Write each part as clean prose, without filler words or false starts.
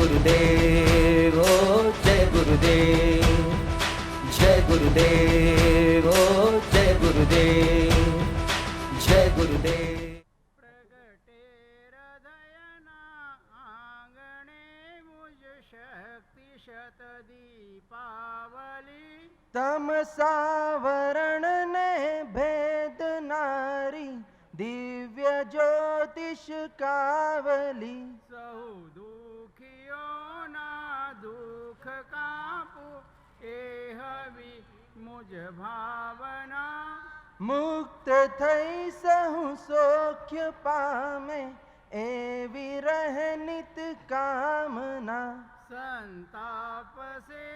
गुरुदेव ओ जय गुरुदेव, जय गुरुदेव ओ जय गुरुदेव, जय गुरुदेव। प्रगटे हृदयना आंगणे मुझ शक्ति शत दीपावली, तमसावरण ने भेद नारी दिव्य ज्योतिष कावली। સહુ દુખીઓના દુઃખ કાપો એ હવી મુજ ભાવના, मुक्त थई सहु सौख्य पामे एवी रह नित कामना। સંતાપ से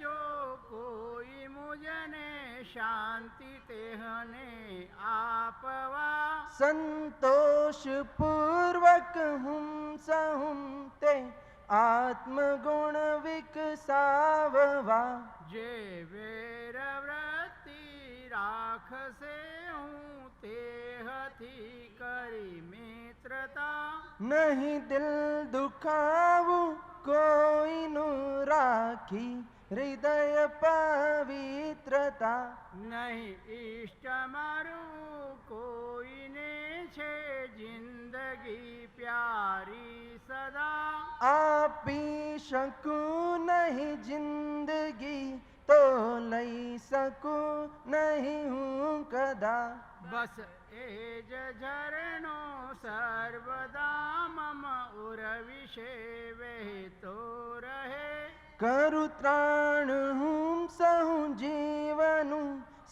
जो कोई मुझने शांति तेहने आपवा, संतोष पूर्वक हुम सहुम ते आत्मगुण विकसाववा। जे वेर वृत्ति राखसे हूँ तेहથી કરી મિત્રતા, नहीं दिल दुखावू कोई नु राखी हृदय पवित्रता। નહીં ઇષ્ટ મારું કોઈને છે જિંદગી પ્યારી સદા, आपी શકું नहीं जिंदगी तो लई सकूं नहीं हूँ कदा। બસ એ જ ઝરણો સર્વદા મમ ઉર વિશે વહેતો રહે, करु त्राण हूँ सहु जीवनु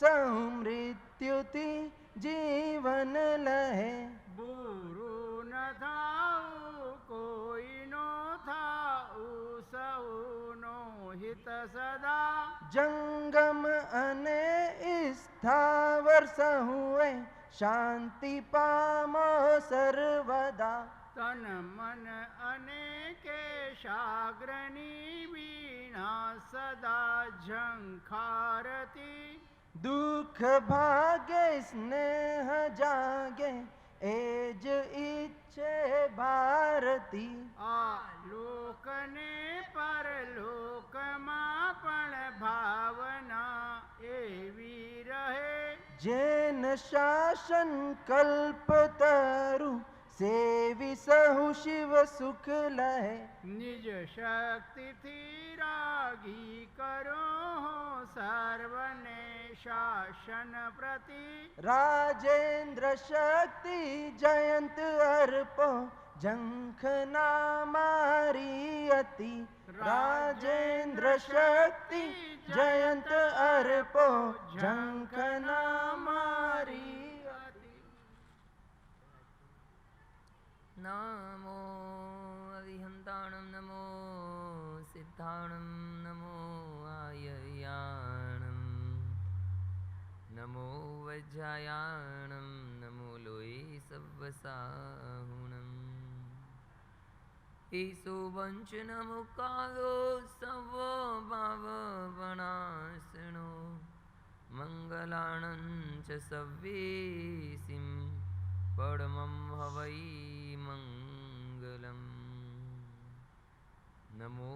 सहु मृत्युति जीवन लहे। બુરું ન થાઉં કોઈનો થાઉં સૌનો હિત સદા, जंगम अने स्थावर सहुए शांति पामो सर्वदा। તન મન અને કેશાગ્રની વીણા સદા ઝંખારતી, दुख भागे स्नेह जागे एज इच्छे भारती। આ લોકને પરલોકમાં પણ ભાવના એવી રહે, जैन शासन कल्प तरु सेवी सहु शिव सुख लहे। નિજ શક્તિથી રાગી કરો સર્વને શાસન પ્રતિ, राजेंद्र शक्ति जयंत अर्पो जंखना मारी अति। राजेंद्र शक्ति जयंत अर्पो जंखना मारी अति। नमो अरिहंताणं नमो सिद्धाणं नमो आययाणं नमो वज्रायाणं नमो लोये सव्वसाहुणम् ईसु वञ्चनमुकारो सर्वभाववनाशिनो मङ्गलाणं च सव्येसिं परमं हवै मङ्गलम् नमो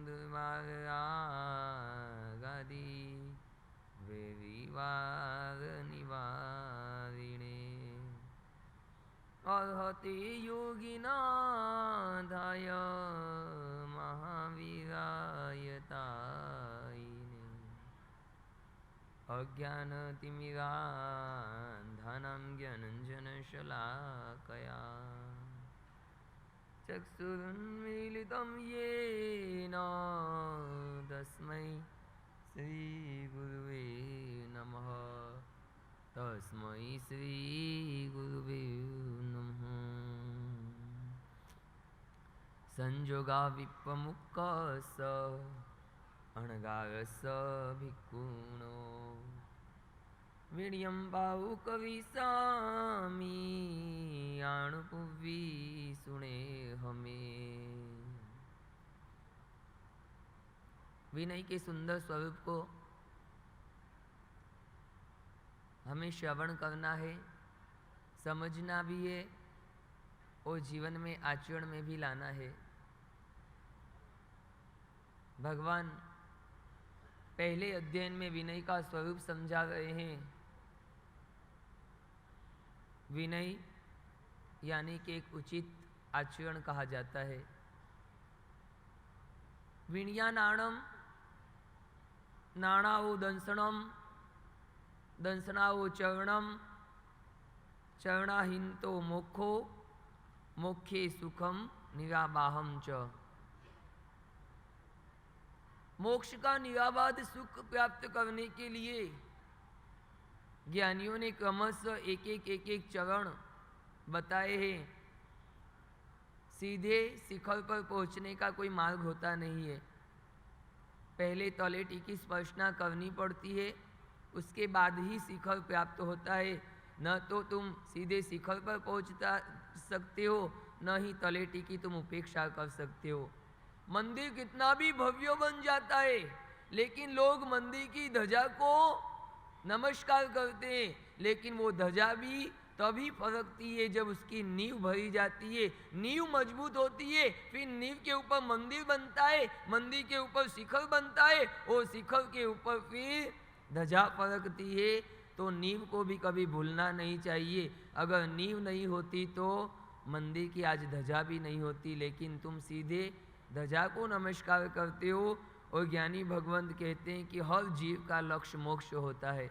दुर्वागादि विवागनिवारिणे अर्हते योगिनाधाय महावीरायतायिने अज्ञानतिमिरान्धानां ज्ञानञ्जनशलाकया चक्षुरुन्मीलितं येन तस्मै श्रीगुरुवे नमः। तस्मै श्रीगुरुवे नमः। संयोगाविप्रमुखस अणगारस भिक्खुणो वीर्यं बाहुकविशामि आणुपुवी सुने हमें। विनय के सुंदर स्वरूप को हमें श्रवण करना है, समझना भी है और जीवन में आचरण में भी लाना है। भगवान पहले अध्ययन में विनय का स्वरूप समझा रहे हैं। विनय यानी कि एक उचित आचरण कहा जाता है। विनयानाणम नाणावो दंसनम दंसनावो चरणम चरणाहीन तो मोक्षो मोक्षे सुखम निराबाहम च। मोक्ष का निराबाध सुख प्राप्त करने के लिए ज्ञानियों ने क्रमशः एक एक चरण बताए हैं। सीधे शिखर पर पहुंचने का कोई मार्ग होता नहीं है। पहले तलेटी की स्पर्शना करनी पड़ती है, उसके बाद ही शिखर प्राप्त होता है। न तो तुम सीधे शिखर पर पहुंचता सकते हो, न ही तलेटी की तुम उपेक्षा कर सकते हो। मंदिर कितना भी भव्य बन जाता है, लेकिन लोग मंदिर की ध्वजा को नमस्कार करते हैं, लेकिन वो ध्वजा भी तभी फरकती है जब उसकी नींव भरी जाती है, नींव मजबूत होती है, फिर नींव के ऊपर मंदिर बनता है, मंदिर के ऊपर शिखर बनता है और शिखर के ऊपर फिर ध्वजा फरकती है। तो नींव को भी कभी भूलना नहीं चाहिए। अगर नींव नहीं होती तो मंदिर की आज ध्वजा भी नहीं होती, लेकिन तुम सीधे ध्वजा को नमस्कार करते हो। और ज्ञानी भगवंत कहते हैं कि हर जीव का लक्ष्य मोक्ष होता है।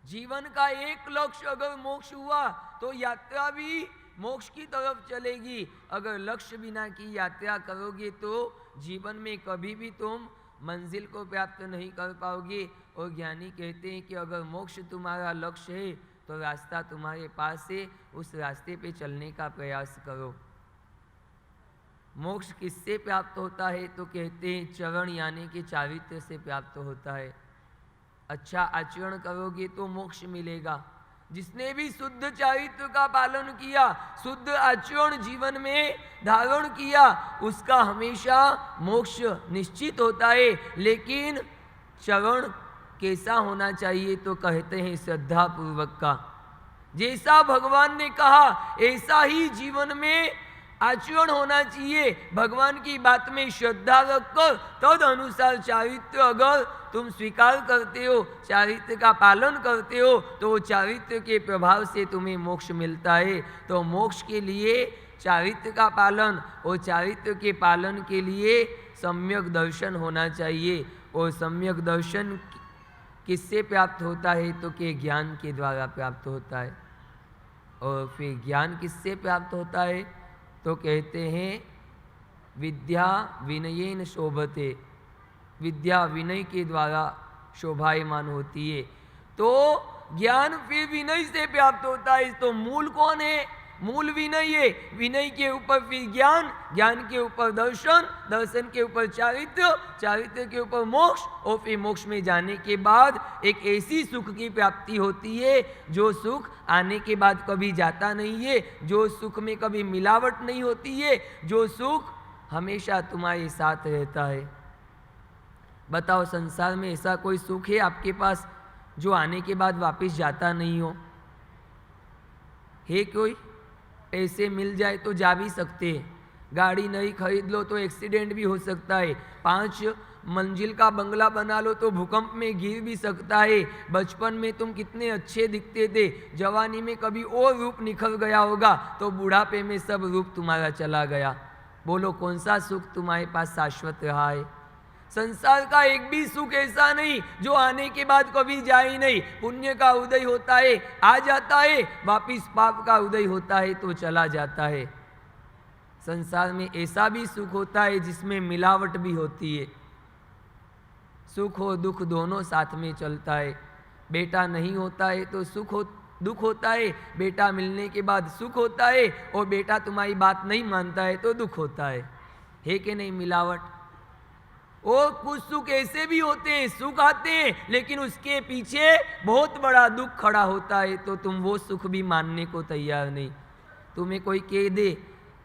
जीवन का एक लक्ष्य अगर मोक्ष हुआ तो यात्रा भी मोक्ष की तरफ चलेगी। अगर लक्ष्य बिना की यात्रा करोगे तो जीवन में कभी भी तुम मंजिल को प्राप्त नहीं कर पाओगे। और ज्ञानी कहते हैं कि अगर मोक्ष तुम्हारा लक्ष्य है तो रास्ता तुम्हारे पास है, उस रास्ते पे चलने का प्रयास करो। मोक्ष किससे प्राप्त होता है? तो कहते हैं चरण यानी कि चारित्र से प्राप्त होता है। अच्छा आचरण करोगे तो मोक्ष मिलेगा। जिसने भी शुद्ध चारित्र का पालन किया, शुद्ध आचरण जीवन में धारण किया, उसका हमेशा मोक्ष निश्चित होता है। लेकिन चरण कैसा होना चाहिए? तो कहते हैं श्रद्धा पूर्वक का। जैसा भगवान ने कहा ऐसा ही जीवन में आचरण होना चाहिए। भगवान की बात में श्रद्धा रखकर तद अनुसार चारित्र अगर तुम स्वीकार करते हो, चारित्र का पालन करते हो, तो चारित्र के प्रभाव से तुम्हें मोक्ष मिलता है। तो मोक्ष के लिए चारित्र का पालन और चारित्र के पालन के लिए सम्यक दर्शन होना चाहिए। और सम्यक दर्शन किससे प्राप्त होता है? तो के ज्ञान के द्वारा प्राप्त होता है। और फिर ज्ञान किससे प्राप्त होता है? तो कहते हैं विद्या विनयेन शोभते। विद्या विनय के द्वारा शोभायमान होती है। तो ज्ञान फिर विनय से प्राप्त होता है। तो मूल कौन है? मूल विनय है। विनय के ऊपर फिर ज्ञान, ज्ञान के ऊपर दर्शन, दर्शन के ऊपर चारित्र, चारित्र के ऊपर मोक्ष, और फिर मोक्ष में जाने के बाद एक ऐसी सुख की प्राप्ति होती है जो सुख आने के बाद कभी जाता नहीं है, जो सुख में कभी मिलावट नहीं होती है, जो सुख हमेशा तुम्हारे साथ रहता है। बताओ संसार में ऐसा कोई सुख है आपके पास जो आने के बाद वापस जाता नहीं हो? है कोई? पैसे मिल जाए तो जा भी सकते हैं, गाड़ी नहीं खरीद लो तो एक्सीडेंट भी हो सकता है, 5 मंजिल का बंगला बना लो तो भूकंप में गिर भी सकता है। बचपन में तुम कितने अच्छे दिखते थे, जवानी में कभी और रूप निखर गया होगा, तो बुढ़ापे में सब रूप तुम्हारा चला गया। बोलो कौन सा सुख तुम्हारे पास शाश्वत रहा है? संसार का एक भी सुख ऐसा नहीं जो आने के बाद कभी जाए ही नहीं। पुण्य का उदय होता है, आ जाता है, वापिस पाप का उदय होता है तो चला जाता है। संसार में ऐसा भी सुख होता है जिसमें मिलावट भी होती है। सुख और दुख दोनों साथ में चलता है। बेटा नहीं होता है तो दुख होता है, बेटा मिलने के बाद सुख होता है, और बेटा तुम्हारी बात नहीं मानता है तो दुख होता है कि नहीं? मिलावट। और कुछ सुख ऐसे भी होते हैं, सुख आते हैं लेकिन उसके पीछे बहुत बड़ा दुख खड़ा होता है, तो तुम वो सुख भी मानने को तैयार नहीं। तुम्हें कोई कह दे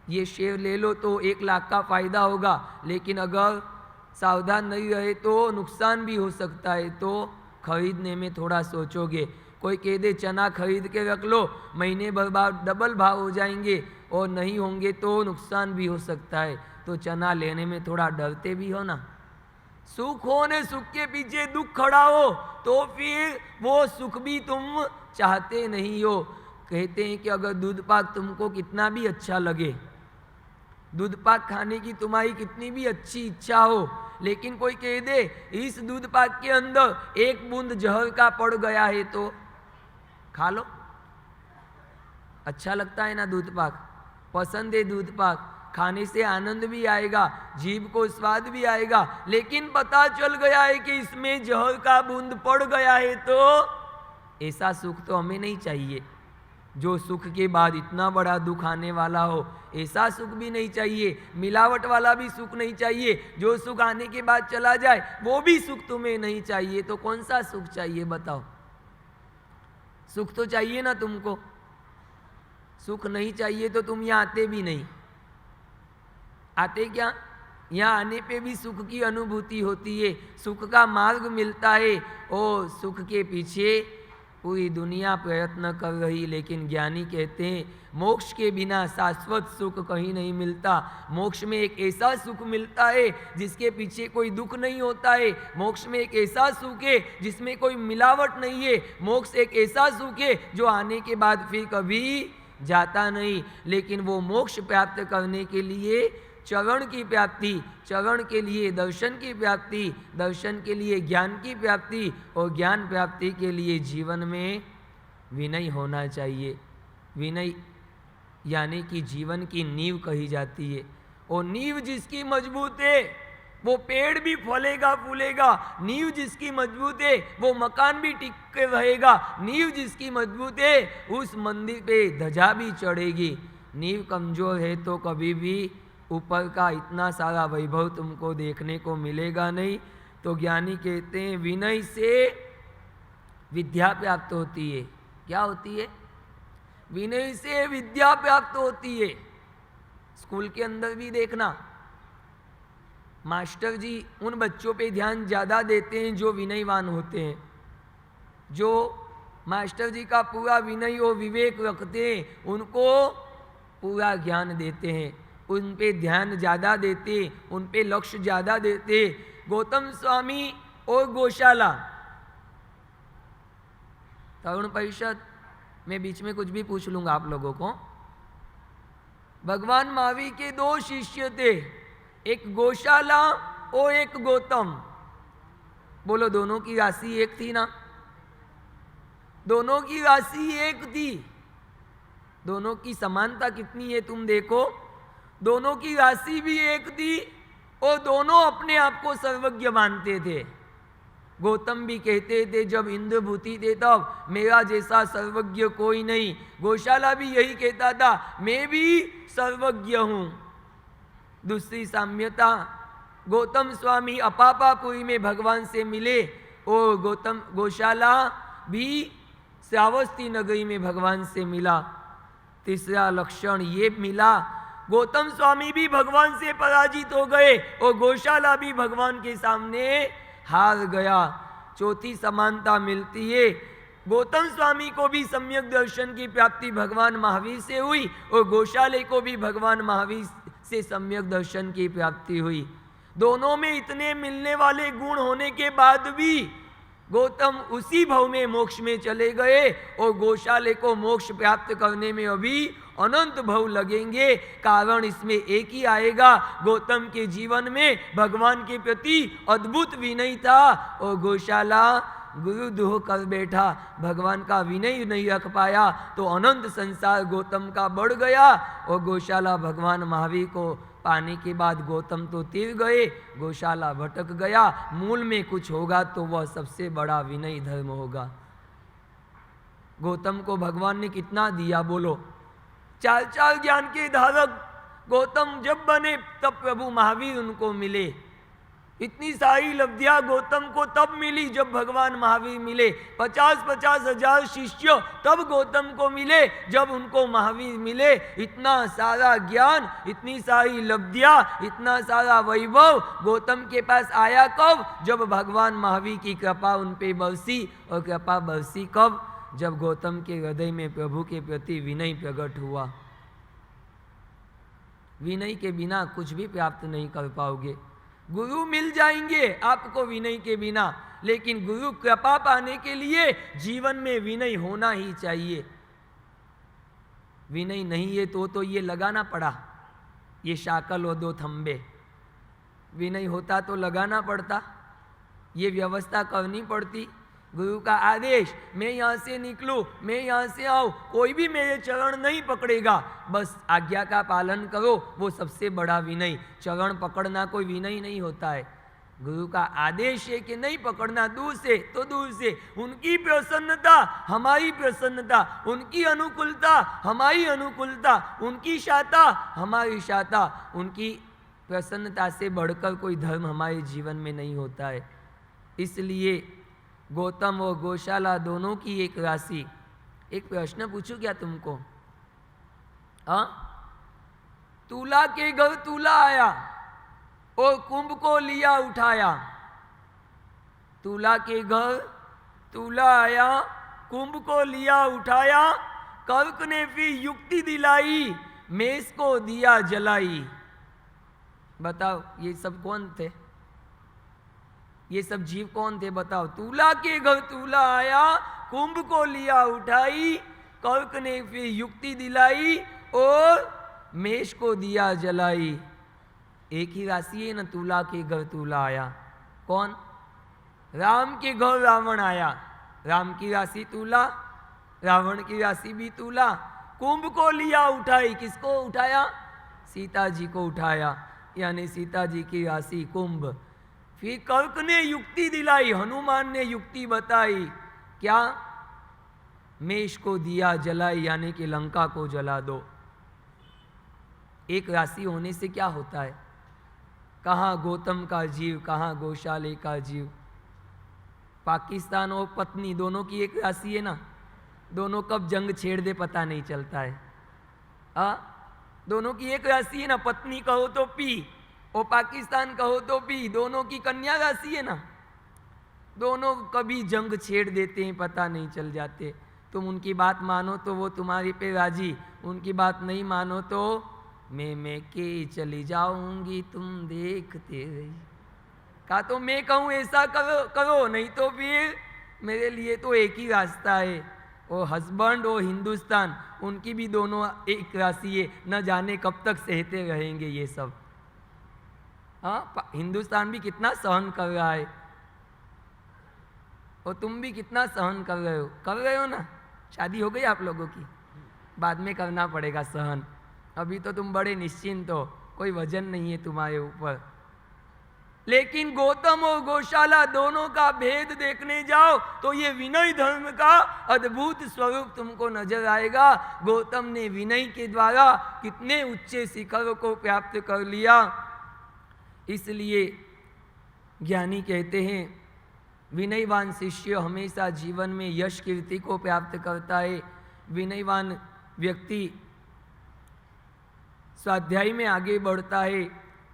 ये शेयर ले लो तो 1 लाख का फायदा होगा, लेकिन अगर सावधान नहीं रहे तो नुकसान भी हो सकता है, तो खरीदने में थोड़ा सोचोगे। कोई कह दे चना खरीद के रख लो, महीने भर बाद डबल भाव हो जाएंगे और नहीं होंगे तो नुकसान भी हो सकता है। तो चना लेने में थोड़ा डरते भी हो ना। सुख हो ने सुख के पीछे दुख खड़ा हो तो फिर वो सुख भी तुम चाहते नहीं हो। कहते हैं कि अगर दूध पाक तुमको कितना भी अच्छा लगे, दूध पाक खाने की तुम्हारी कितनी भी अच्छी इच्छा हो, लेकिन कोई कह दे इस दूध पाक के अंदर एक बूंद जहर का पड़ गया है तो खा लो। अच्छा लगता है ना दूध पाक, पसंद है दूध पाक, खाने से आनंद भी आएगा, जीभ को स्वाद भी आएगा, लेकिन पता चल गया है कि इसमें जहर का बूंद पड़ गया है तो ऐसा सुख तो हमें नहीं चाहिए। जो सुख के बाद इतना बड़ा दुख आने वाला हो ऐसा सुख भी नहीं चाहिए, मिलावट वाला भी सुख नहीं चाहिए। जो सुख आने के बाद चला जाए वो भी सुख तुम्हें नहीं चाहिए, तो कौन सा सुख चाहिए बताओ? सुख तो चाहिए ना तुमको। सुख नहीं चाहिए तो तुम यहाँ आते भी नहीं। आते क्या? यहाँ आने पे भी सुख की अनुभूति होती है, सुख का मार्ग मिलता है। और सुख के पीछे पूरी दुनिया प्रयत्न कर रही, लेकिन ज्ञानी कहते हैं मोक्ष के बिना शाश्वत सुख कहीं नहीं मिलता। मोक्ष में एक ऐसा सुख मिलता है जिसके पीछे कोई दुख नहीं होता है। मोक्ष में एक ऐसा सुख है जिसमें कोई मिलावट नहीं है। मोक्ष एक ऐसा सुख है जो आने के बाद फिर कभी जाता नहीं। लेकिन वो मोक्ष प्राप्त करने के लिए चरण की प्राप्ति, चरण के लिए दर्शन की प्राप्ति, दर्शन के लिए ज्ञान की प्राप्ति, और ज्ञान प्राप्ति के लिए जीवन में विनय होना चाहिए। विनय यानी कि जीवन की नींव कही जाती है। और नींव जिसकी मजबूत है वो पेड़ भी फलेगा फूलेगा। नींव जिसकी मजबूत है वो मकान भी टिक के रहेगा। नींव जिसकी मजबूत है उस मंदिर पे ध्वजा भी चढ़ेगी। नींव कमजोर है तो कभी भी ऊपर का इतना सारा वैभव तुमको देखने को मिलेगा नहीं। तो ज्ञानी कहते हैं विनय से विद्या प्राप्त होती है। क्या होती है? विनय से विद्या प्राप्त होती है। स्कूल के अंदर भी देखना, मास्टर जी उन बच्चों पे ध्यान ज़्यादा देते हैं जो विनयवान होते हैं। जो मास्टर जी का पूरा विनय और विवेक रखते हैं उनको पूरा ज्ञान देते हैं, उन पे ध्यान ज़्यादा देते, उन पे लक्ष्य ज़्यादा देते। गौतम स्वामी और गौशाला, तरुण परिषद में बीच में कुछ भी पूछ लूंगा आप लोगों को। भगवान महावीर के दो शिष्य थे, एक गौशाला और एक गौतम। बोलो दोनों की राशि एक थी ना? दोनों की राशि एक थी। दोनों की समानता कितनी है तुम देखो। दोनों की राशि भी एक थी और दोनों अपने आप को सर्वज्ञ मानते थे। गौतम भी कहते थे जब इंद्र भूति थे तब मेरा जैसा सर्वज्ञ कोई नहीं। गौशाला भी यही कहता था मैं भी सर्वज्ञ हूँ। दूसरी साम्यता, गौतम स्वामी अपापापुरी में भगवान से मिले और गौशाला भी श्रावस्ती नगरी में भगवान से मिला। तीसरा लक्षण ये मिला, गौतम स्वामी भी भगवान से पराजित हो गए और गौशाला भी भगवान के सामने हार गया। चौथी समानता मिलती है, गौतम स्वामी को भी सम्यक दर्शन की प्राप्ति भगवान महावीर से हुई और गौशाले को भी भगवान महावीर से सम्यक दर्शन की प्राप्ति हुई। दोनों में इतने मिलने वाले गुण होने के बाद भी गौतम उसी भव में मोक्ष में चले गए और गौशाले को मोक्ष प्राप्त करने में अभी अनंत भव लगेंगे। कारण इसमें एक ही आएगा, गौतम के जीवन में भगवान के प्रति अद्भुत विनय था और गौशाला गुरुद्रोह कर बैठा, भगवान का विनय नहीं रख पाया तो अनंत संसार गौतम का बढ़ गया और गौशाला भगवान महावीर को पाने के बाद गौतम तो तिर गए, गौशाला भटक गया। मूल में कुछ होगा तो वह सबसे बड़ा विनय धर्म होगा। गौतम को भगवान ने कितना दिया बोलो? चार ज्ञान के धारक गौतम जब बने तब प्रभु महावीर उनको मिले। इतनी सारी लब्धियां गौतम को तब मिली जब भगवान महावीर मिले। 50-50 हजार शिष्य तब गौतम को मिले जब उनको महावीर मिले। इतना सारा ज्ञान, इतनी सारी लब्धियां, इतना सारा वैभव गौतम के पास आया कब? जब भगवान महावीर की कृपा उन पे बरसी। और कृपा बरसी कब? जब गौतम के हृदय में प्रभु के प्रति विनय प्रकट हुआ। विनय के बिना कुछ भी प्राप्त नहीं कर पाओगे। गुरु मिल जाएंगे आपको विनय के बिना, लेकिन गुरु कृपा पाने के लिए जीवन में विनय होना ही चाहिए। विनय नहीं है तो ये लगाना पड़ा, ये शाकल और 2 थंबे। विनय होता तो लगाना पड़ता, ये व्यवस्था करनी पड़ती। गुरु का आदेश, मैं यहाँ से निकलूँ, मैं यहाँ से आऊँ, कोई भी मेरे चरण नहीं पकड़ेगा, बस आज्ञा का पालन करो, वो सबसे बड़ा विनय। चरण पकड़ना कोई विनय नहीं होता है। गुरु का आदेश है कि नहीं पकड़ना, दूर से तो दूर से। उनकी प्रसन्नता हमारी प्रसन्नता, उनकी अनुकूलता हमारी अनुकूलता, उनकी शाता हमारी शाता। उनकी प्रसन्नता से बढ़कर कोई धर्म हमारे जीवन में नहीं होता है। इसलिए गौतम और गौशाला दोनों की एक राशि। एक प्रश्न पूछूं क्या तुमको? तुला के घर तुला आया और कुंभ को लिया उठाया। तुला के घर तुला आया, कुंभ को लिया उठाया। कर्क ने फिर युक्ति दिलाई, मेष को दिया जलाई। बताओ ये सब कौन थे? ये सब जीव कौन थे बताओ? तुला के घर तुला आया, कुंभ को लिया उठाई, कर्क ने फिर युक्ति दिलाई और मेष को दिया जलाई। एक ही राशि है ना, तुला के घर तुला आया। कौन? राम के घर रावण आया। राम की राशि तुला, रावण की राशि भी तुला। कुंभ को लिया उठाई, किसको उठाया? सीता जी को उठाया, यानी सीता जी की राशि कुंभ। फिर कर्क ने युक्ति दिलाई, हनुमान ने युक्ति बताई, क्या? मेष को दिया जलाई, यानी कि लंका को जला दो। एक राशि होने से क्या होता है? कहाँ गौतम का जीव, कहाँ गौशाले का जीव। पाकिस्तान और पत्नी दोनों की एक राशि है ना, दोनों कब जंग छेड़ दे पता नहीं चलता है। दोनों की एक राशि है ना, पत्नी कहो तो पी और पाकिस्तान कहो तो पी, दोनों की कन्या राशि है ना। दोनों कभी जंग छेड़ देते हैं, पता नहीं चल जाते। तुम उनकी बात मानो तो वो तुम्हारे पे राजी, उनकी बात नहीं मानो तो मैं के चली जाऊंगी, तुम देखते रही। कहा तो मैं कहूँ ऐसा करो करो, नहीं तो फिर मेरे लिए तो एक ही रास्ता है। वो हस्बैंड और हिंदुस्तान, उनकी भी दोनों एक राशि है, न जाने कब तक सहते रहेंगे ये सब। हिंदुस्तान भी कितना सहन कर रहा है और तुम भी कितना सहन कर रहे हो ना। शादी हो गई आप लोगों की? बाद में करना पड़ेगा सहन, अभी तो तुम बड़े निश्चिंत हो, कोई वजन नहीं है तुम्हारे ऊपर। लेकिन गौतम और गौशाला दोनों का भेद देखने जाओ तो ये विनय धर्म का अद्भुत स्वरूप तुमको नजर आएगा। गौतम ने विनय के द्वारा कितने उच्च शिखर को प्राप्त कर लिया। इसलिए ज्ञानी कहते हैं विनयवान शिष्य हमेशा जीवन में यश कीर्ति को प्राप्त करता है। विनयवान व्यक्ति स्वाध्याय में आगे बढ़ता है,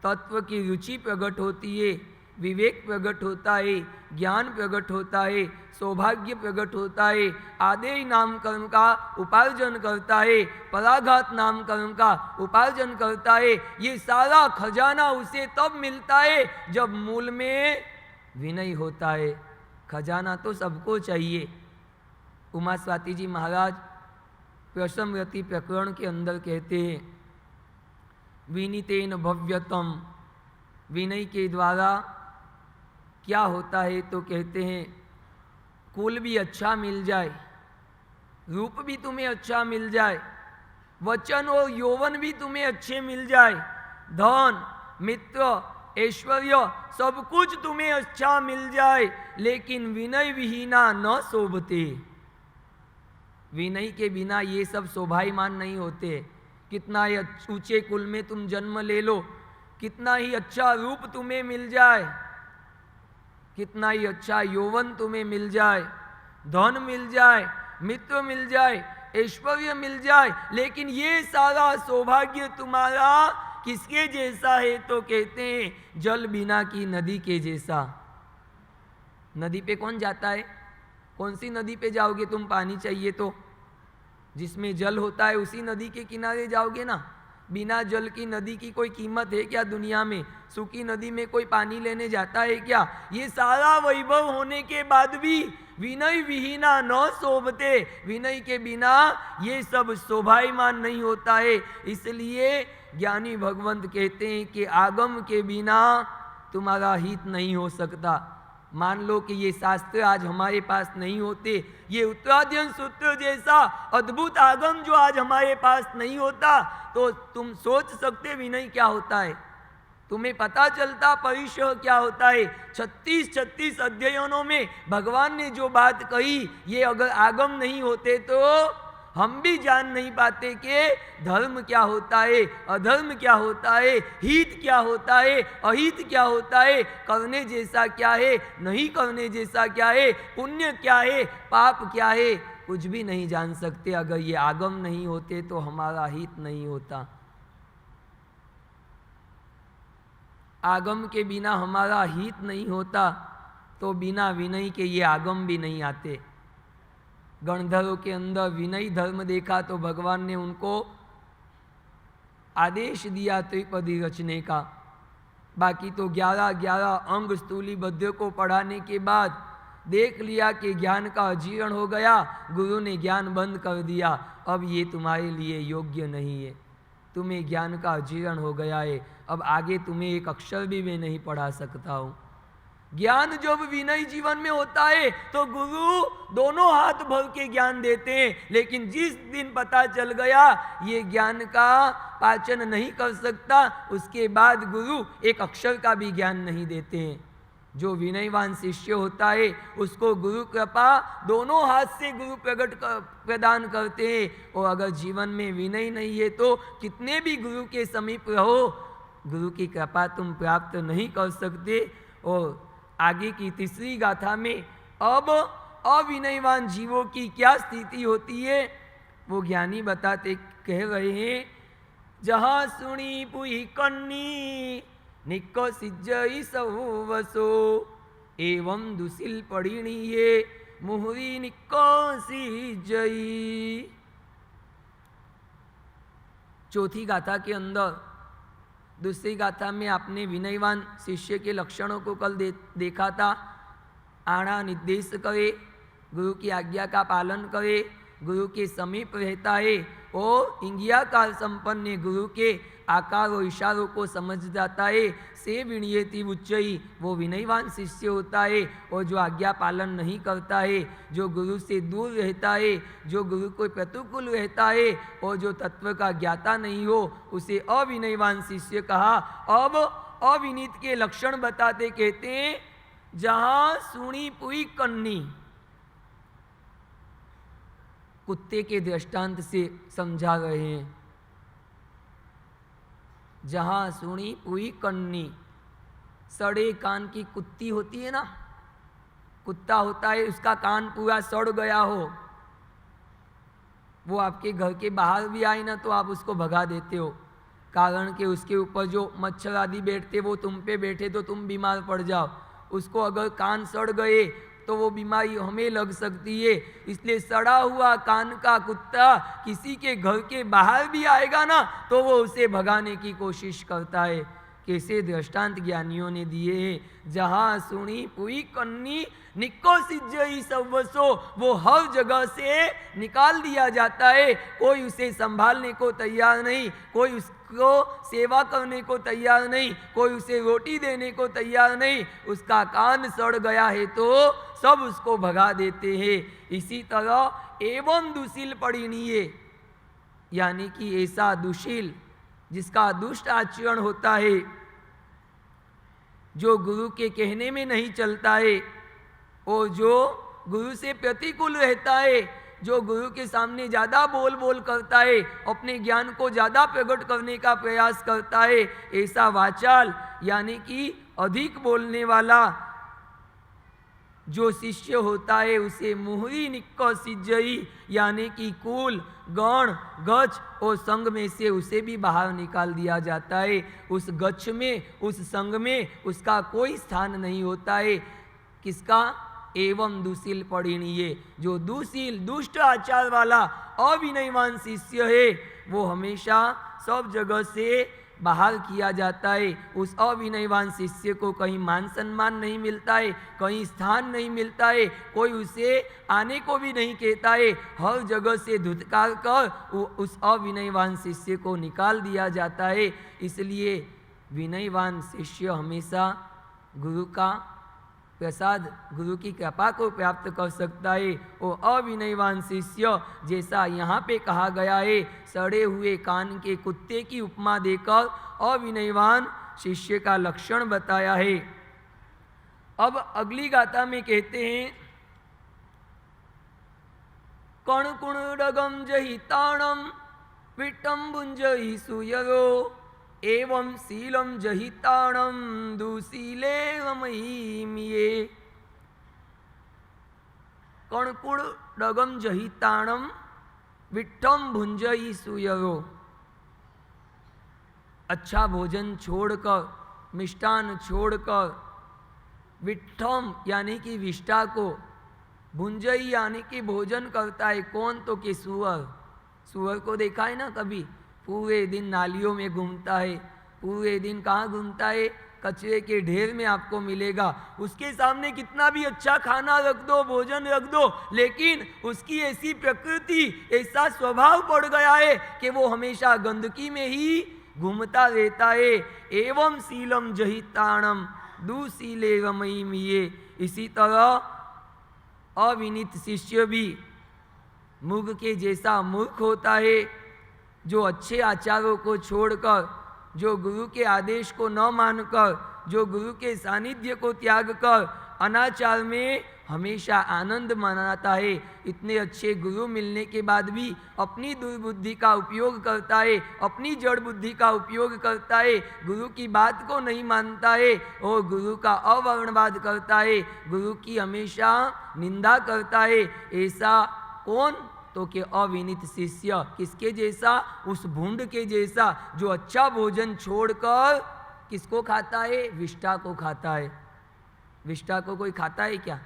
तत्व की रुचि प्रकट होती है, विवेक प्रकट होता है, ज्ञान प्रकट होता है, सौभाग्य प्रकट होता है, आदेय नाम कर्म का उपार्जन करता है, पराघात नाम कर्म का उपार्जन करता है। ये सारा खजाना उसे तब मिलता है जब मूल में विनय होता है। खजाना तो सबको चाहिए। उमा स्वाति जी महाराज प्रसमरति प्रकरण के अंदर कहते हैं विनीतेन भव्यतम, विनय के द्वारा क्या होता है तो कहते हैं कुल भी अच्छा मिल जाए, रूप भी तुम्हें अच्छा मिल जाए, वचन और यौवन भी तुम्हें अच्छे मिल जाए, धन मित्र ऐश्वर्य सब कुछ तुम्हें अच्छा मिल जाए, लेकिन विनय विहीना न शोभते। विनय के बिना ये सब शोभायमान नहीं होते। कितना ही ऊंचे कुल में तुम जन्म ले लो, कितना ही अच्छा रूप तुम्हें मिल जाए, कितना ही अच्छा यौवन तुम्हें मिल जाए, धन मिल जाए, मित्र मिल जाए, ऐश्वर्य मिल जाए, लेकिन ये सारा सौभाग्य तुम्हारा किसके जैसा है तो कहते हैं जल बिना की नदी के जैसा। नदी पे कौन जाता है? कौन सी नदी पे जाओगे तुम? पानी चाहिए तो जिसमें जल होता है उसी नदी के किनारे जाओगे ना। बिना जल की नदी की कोई कीमत है क्या दुनिया में? सूखी नदी में कोई पानी लेने जाता है क्या? ये सारा वैभव होने के बाद भी विनय विहीना न शोभते, विनय के बिना ये सब शोभायमान नहीं होता है। इसलिए ज्ञानी भगवंत कहते हैं कि आगम के बिना तुम्हारा हित नहीं हो सकता। मान लो कि ये शास्त्र आज हमारे पास नहीं होते, ये उत्तराध्ययन सूत्र जैसा अद्भुत आगम जो आज हमारे पास नहीं होता, तो तुम सोच सकते विनय क्या होता है, तुम्हें पता चलता परिश्रह क्या होता है। 36 अध्ययनों में भगवान ने जो बात कही, ये अगर आगम नहीं होते तो हम भी जान नहीं पाते कि धर्म क्या होता है, अधर्म क्या होता है, हित क्या होता है, अहित क्या होता है, करने जैसा क्या है, नहीं करने जैसा क्या है, पुण्य क्या है, पाप क्या है, कुछ भी नहीं जान सकते। अगर ये आगम नहीं होते तो हमारा हित नहीं होता। आगम के बिना हमारा हित नहीं होता, तो बिना विनय के ये आगम भी नहीं आते। गणधरों के अंदर विनय धर्म देखा तो भगवान ने उनको आदेश दिया त्रिपदी रचने का। बाकी तो 11 अंग स्थूली बद्ध को पढ़ाने के बाद देख लिया कि ज्ञान का अजीर्ण हो गया, गुरु ने ज्ञान बंद कर दिया, अब ये तुम्हारे लिए योग्य नहीं है, तुम्हें ज्ञान का अजीर्ण हो गया है, अब आगे तुम्हें एक अक्षर भी मैं नहीं पढ़ा सकता हूँ। ज्ञान जब विनय जीवन में होता है तो गुरु दोनों हाथ भर के ज्ञान देते हैं, लेकिन जिस दिन पता चल गया ये ज्ञान का पाचन नहीं कर सकता, उसके बाद गुरु एक अक्षर का भी ज्ञान नहीं देते हैं। जो विनयवान शिष्य होता है उसको गुरु कृपा दोनों हाथ से गुरु प्रदान करते हैं, और अगर जीवन में विनय नहीं है तो कितने भी गुरु के समीप रहो, गुरु की कृपा तुम प्राप्त नहीं कर सकते। और आगे की तीसरी गाथा में अब अविनयवान जीवों की क्या स्थिति होती है वो ज्ञानी बताते कह रहे हैं। जहाँ सुनी पुई कन्नी निको सिज्जई सवसो, एवं दुसिल पड़ीणी ये मुहरी निको सिज्जई। चौथी गाथा के अंदर दूसरी गाथा में आपने विनयवान शिष्य के लक्षणों को कल देखा था। आना निर्देश करे, गुरु की आज्ञा का पालन करे, गुरु के समीप रहता है और इंगियाकार संपन्न गुरु के आकार और इशारों को समझ जाता है। से विणयति उच्चई, वो विनयवान शिष्य होता है। और जो आज्ञा पालन नहीं करता है, जो गुरु से दूर रहता है, जो गुरु को प्रतिकूल रहता है और जो तत्व का ज्ञाता नहीं हो, उसे अविनयवान शिष्य कहा। अब अविनीत के लक्षण बताते कहते हैं, जहां सुनी पुई कन्नी, कुत्ते के दृष्टांत से समझा रहे हैं। जहां सुनी पुई कन्नी, सड़े कान की कुत्ती होती है ना, कुत्ता होता है उसका कान पूरा सड़ गया हो, वो आपके घर के बाहर भी आए ना तो आप उसको भगा देते हो, कारण कि उसके ऊपर जो मच्छर आदि बैठते वो तुम पे बैठे तो तुम बीमार पड़ जाओ। उसको अगर कान सड़ गए तो वो बीमारी हमें लग सकती है। इसलिए सड़ा हुआ कान का कुत्ता किसी के घर के बाहर भी आएगा ना तो वो उसे भगाने की कोशिश करता है। कैसे दृष्टांत ज्ञानियों ने दिए हैं। जहाँ सुनी पुई कन्नी निको सिज्जई सवसो, वो हर जगह से निकाल दिया जाता है। कोई उसे संभालने को तैयार नहीं, कोई उसको सेवा करने को तैयार नहीं, कोई उसे रोटी देने को तैयार नहीं। उसका कान सड़ गया है तो सब उसको भगा देते हैं। इसी तरह एवं दुशील परिणीय, यानी कि ऐसा दुशील जिसका दुष्ट आचरण होता है, जो गुरु के कहने में नहीं चलता है और जो गुरु से प्रतिकूल रहता है, जो गुरु के सामने ज़्यादा बोल करता है, अपने ज्ञान को ज़्यादा प्रकट करने का प्रयास करता है, ऐसा वाचाल यानी कि अधिक बोलने वाला जो शिष्य होता है उसे मुहरी निक्को सिज्जई, यानी कि कुल गण गच्छ और संग में से उसे भी बाहर निकाल दिया जाता है। उस गच्छ में, उस संग में उसका कोई स्थान नहीं होता है। किसका? एवं दुशील परिणीय, जो दुशील दुष्ट आचार वाला अविनयवान शिष्य है वो हमेशा सब जगह से बाहर किया जाता है। उस अविनयवान शिष्य को कहीं मान सम्मान नहीं मिलता है, कहीं स्थान नहीं मिलता है, कोई उसे आने को भी नहीं कहता है। हर जगह से धुतकार कर उस अविनयवान शिष्य को निकाल दिया जाता है। इसलिए विनयवान शिष्य हमेशा गुरु का प्रसाद, गुरु की कृपा को प्राप्त कर सकता है। वो अविनयवान शिष्य जैसा यहाँ पे कहा गया है, सड़े हुए कान के कुत्ते की उपमा देकर अविनयवान शिष्य का लक्षण बताया है। अब अगली गाथा में कहते हैं, कण कुणडगम जहिताणम विटम भुंजहि सुयरो एवं शीलम जहिताणम दुशीले रमयीमिये। कणकुड़ डगम जहिताणम विट्ठम भुंजई सुयरो। अच्छा भोजन छोड़कर, मिष्टान छोड़कर, विट्ठम यानी कि विष्ठा को, भुंजई यानी कि भोजन करता है कौन? तो कि सुअर। सुअर को देखा है ना कभी? पूरे दिन नालियों में घूमता है, पूरे दिन कहाँ घूमता है? कचरे के ढेर में आपको मिलेगा। उसके सामने कितना भी अच्छा खाना रख दो, भोजन रख दो, लेकिन उसकी ऐसी प्रकृति, ऐसा स्वभाव पड़ गया है कि वो हमेशा गंदगी में ही घूमता रहता है। एवं शीलम जहिताणम दुशीले रमयीमिये। इसी तरह अविनीत शिष्य भी मूर्ख के जैसा मूर्ख होता है, जो अच्छे आचारों को छोड़कर, जो गुरु के आदेश को न मानकर, जो गुरु के सानिध्य को त्याग कर अनाचार में हमेशा आनंद मनाता है। इतने अच्छे गुरु मिलने के बाद भी अपनी दुर्बुद्धि का उपयोग करता है, अपनी जड़ बुद्धि का उपयोग करता है, गुरु की बात को नहीं मानता है और गुरु का अवर्णवाद करता है, गुरु की हमेशा निंदा करता है। ऐसा कौन? तो कि अविनीत शिष्य। किसके जैसा? उस भूंड के जैसा, जो अच्छा भोजन छोड़कर किसको खाता है? विष्ठा को खाता है। विष्ठा को कोई खाता है क्या?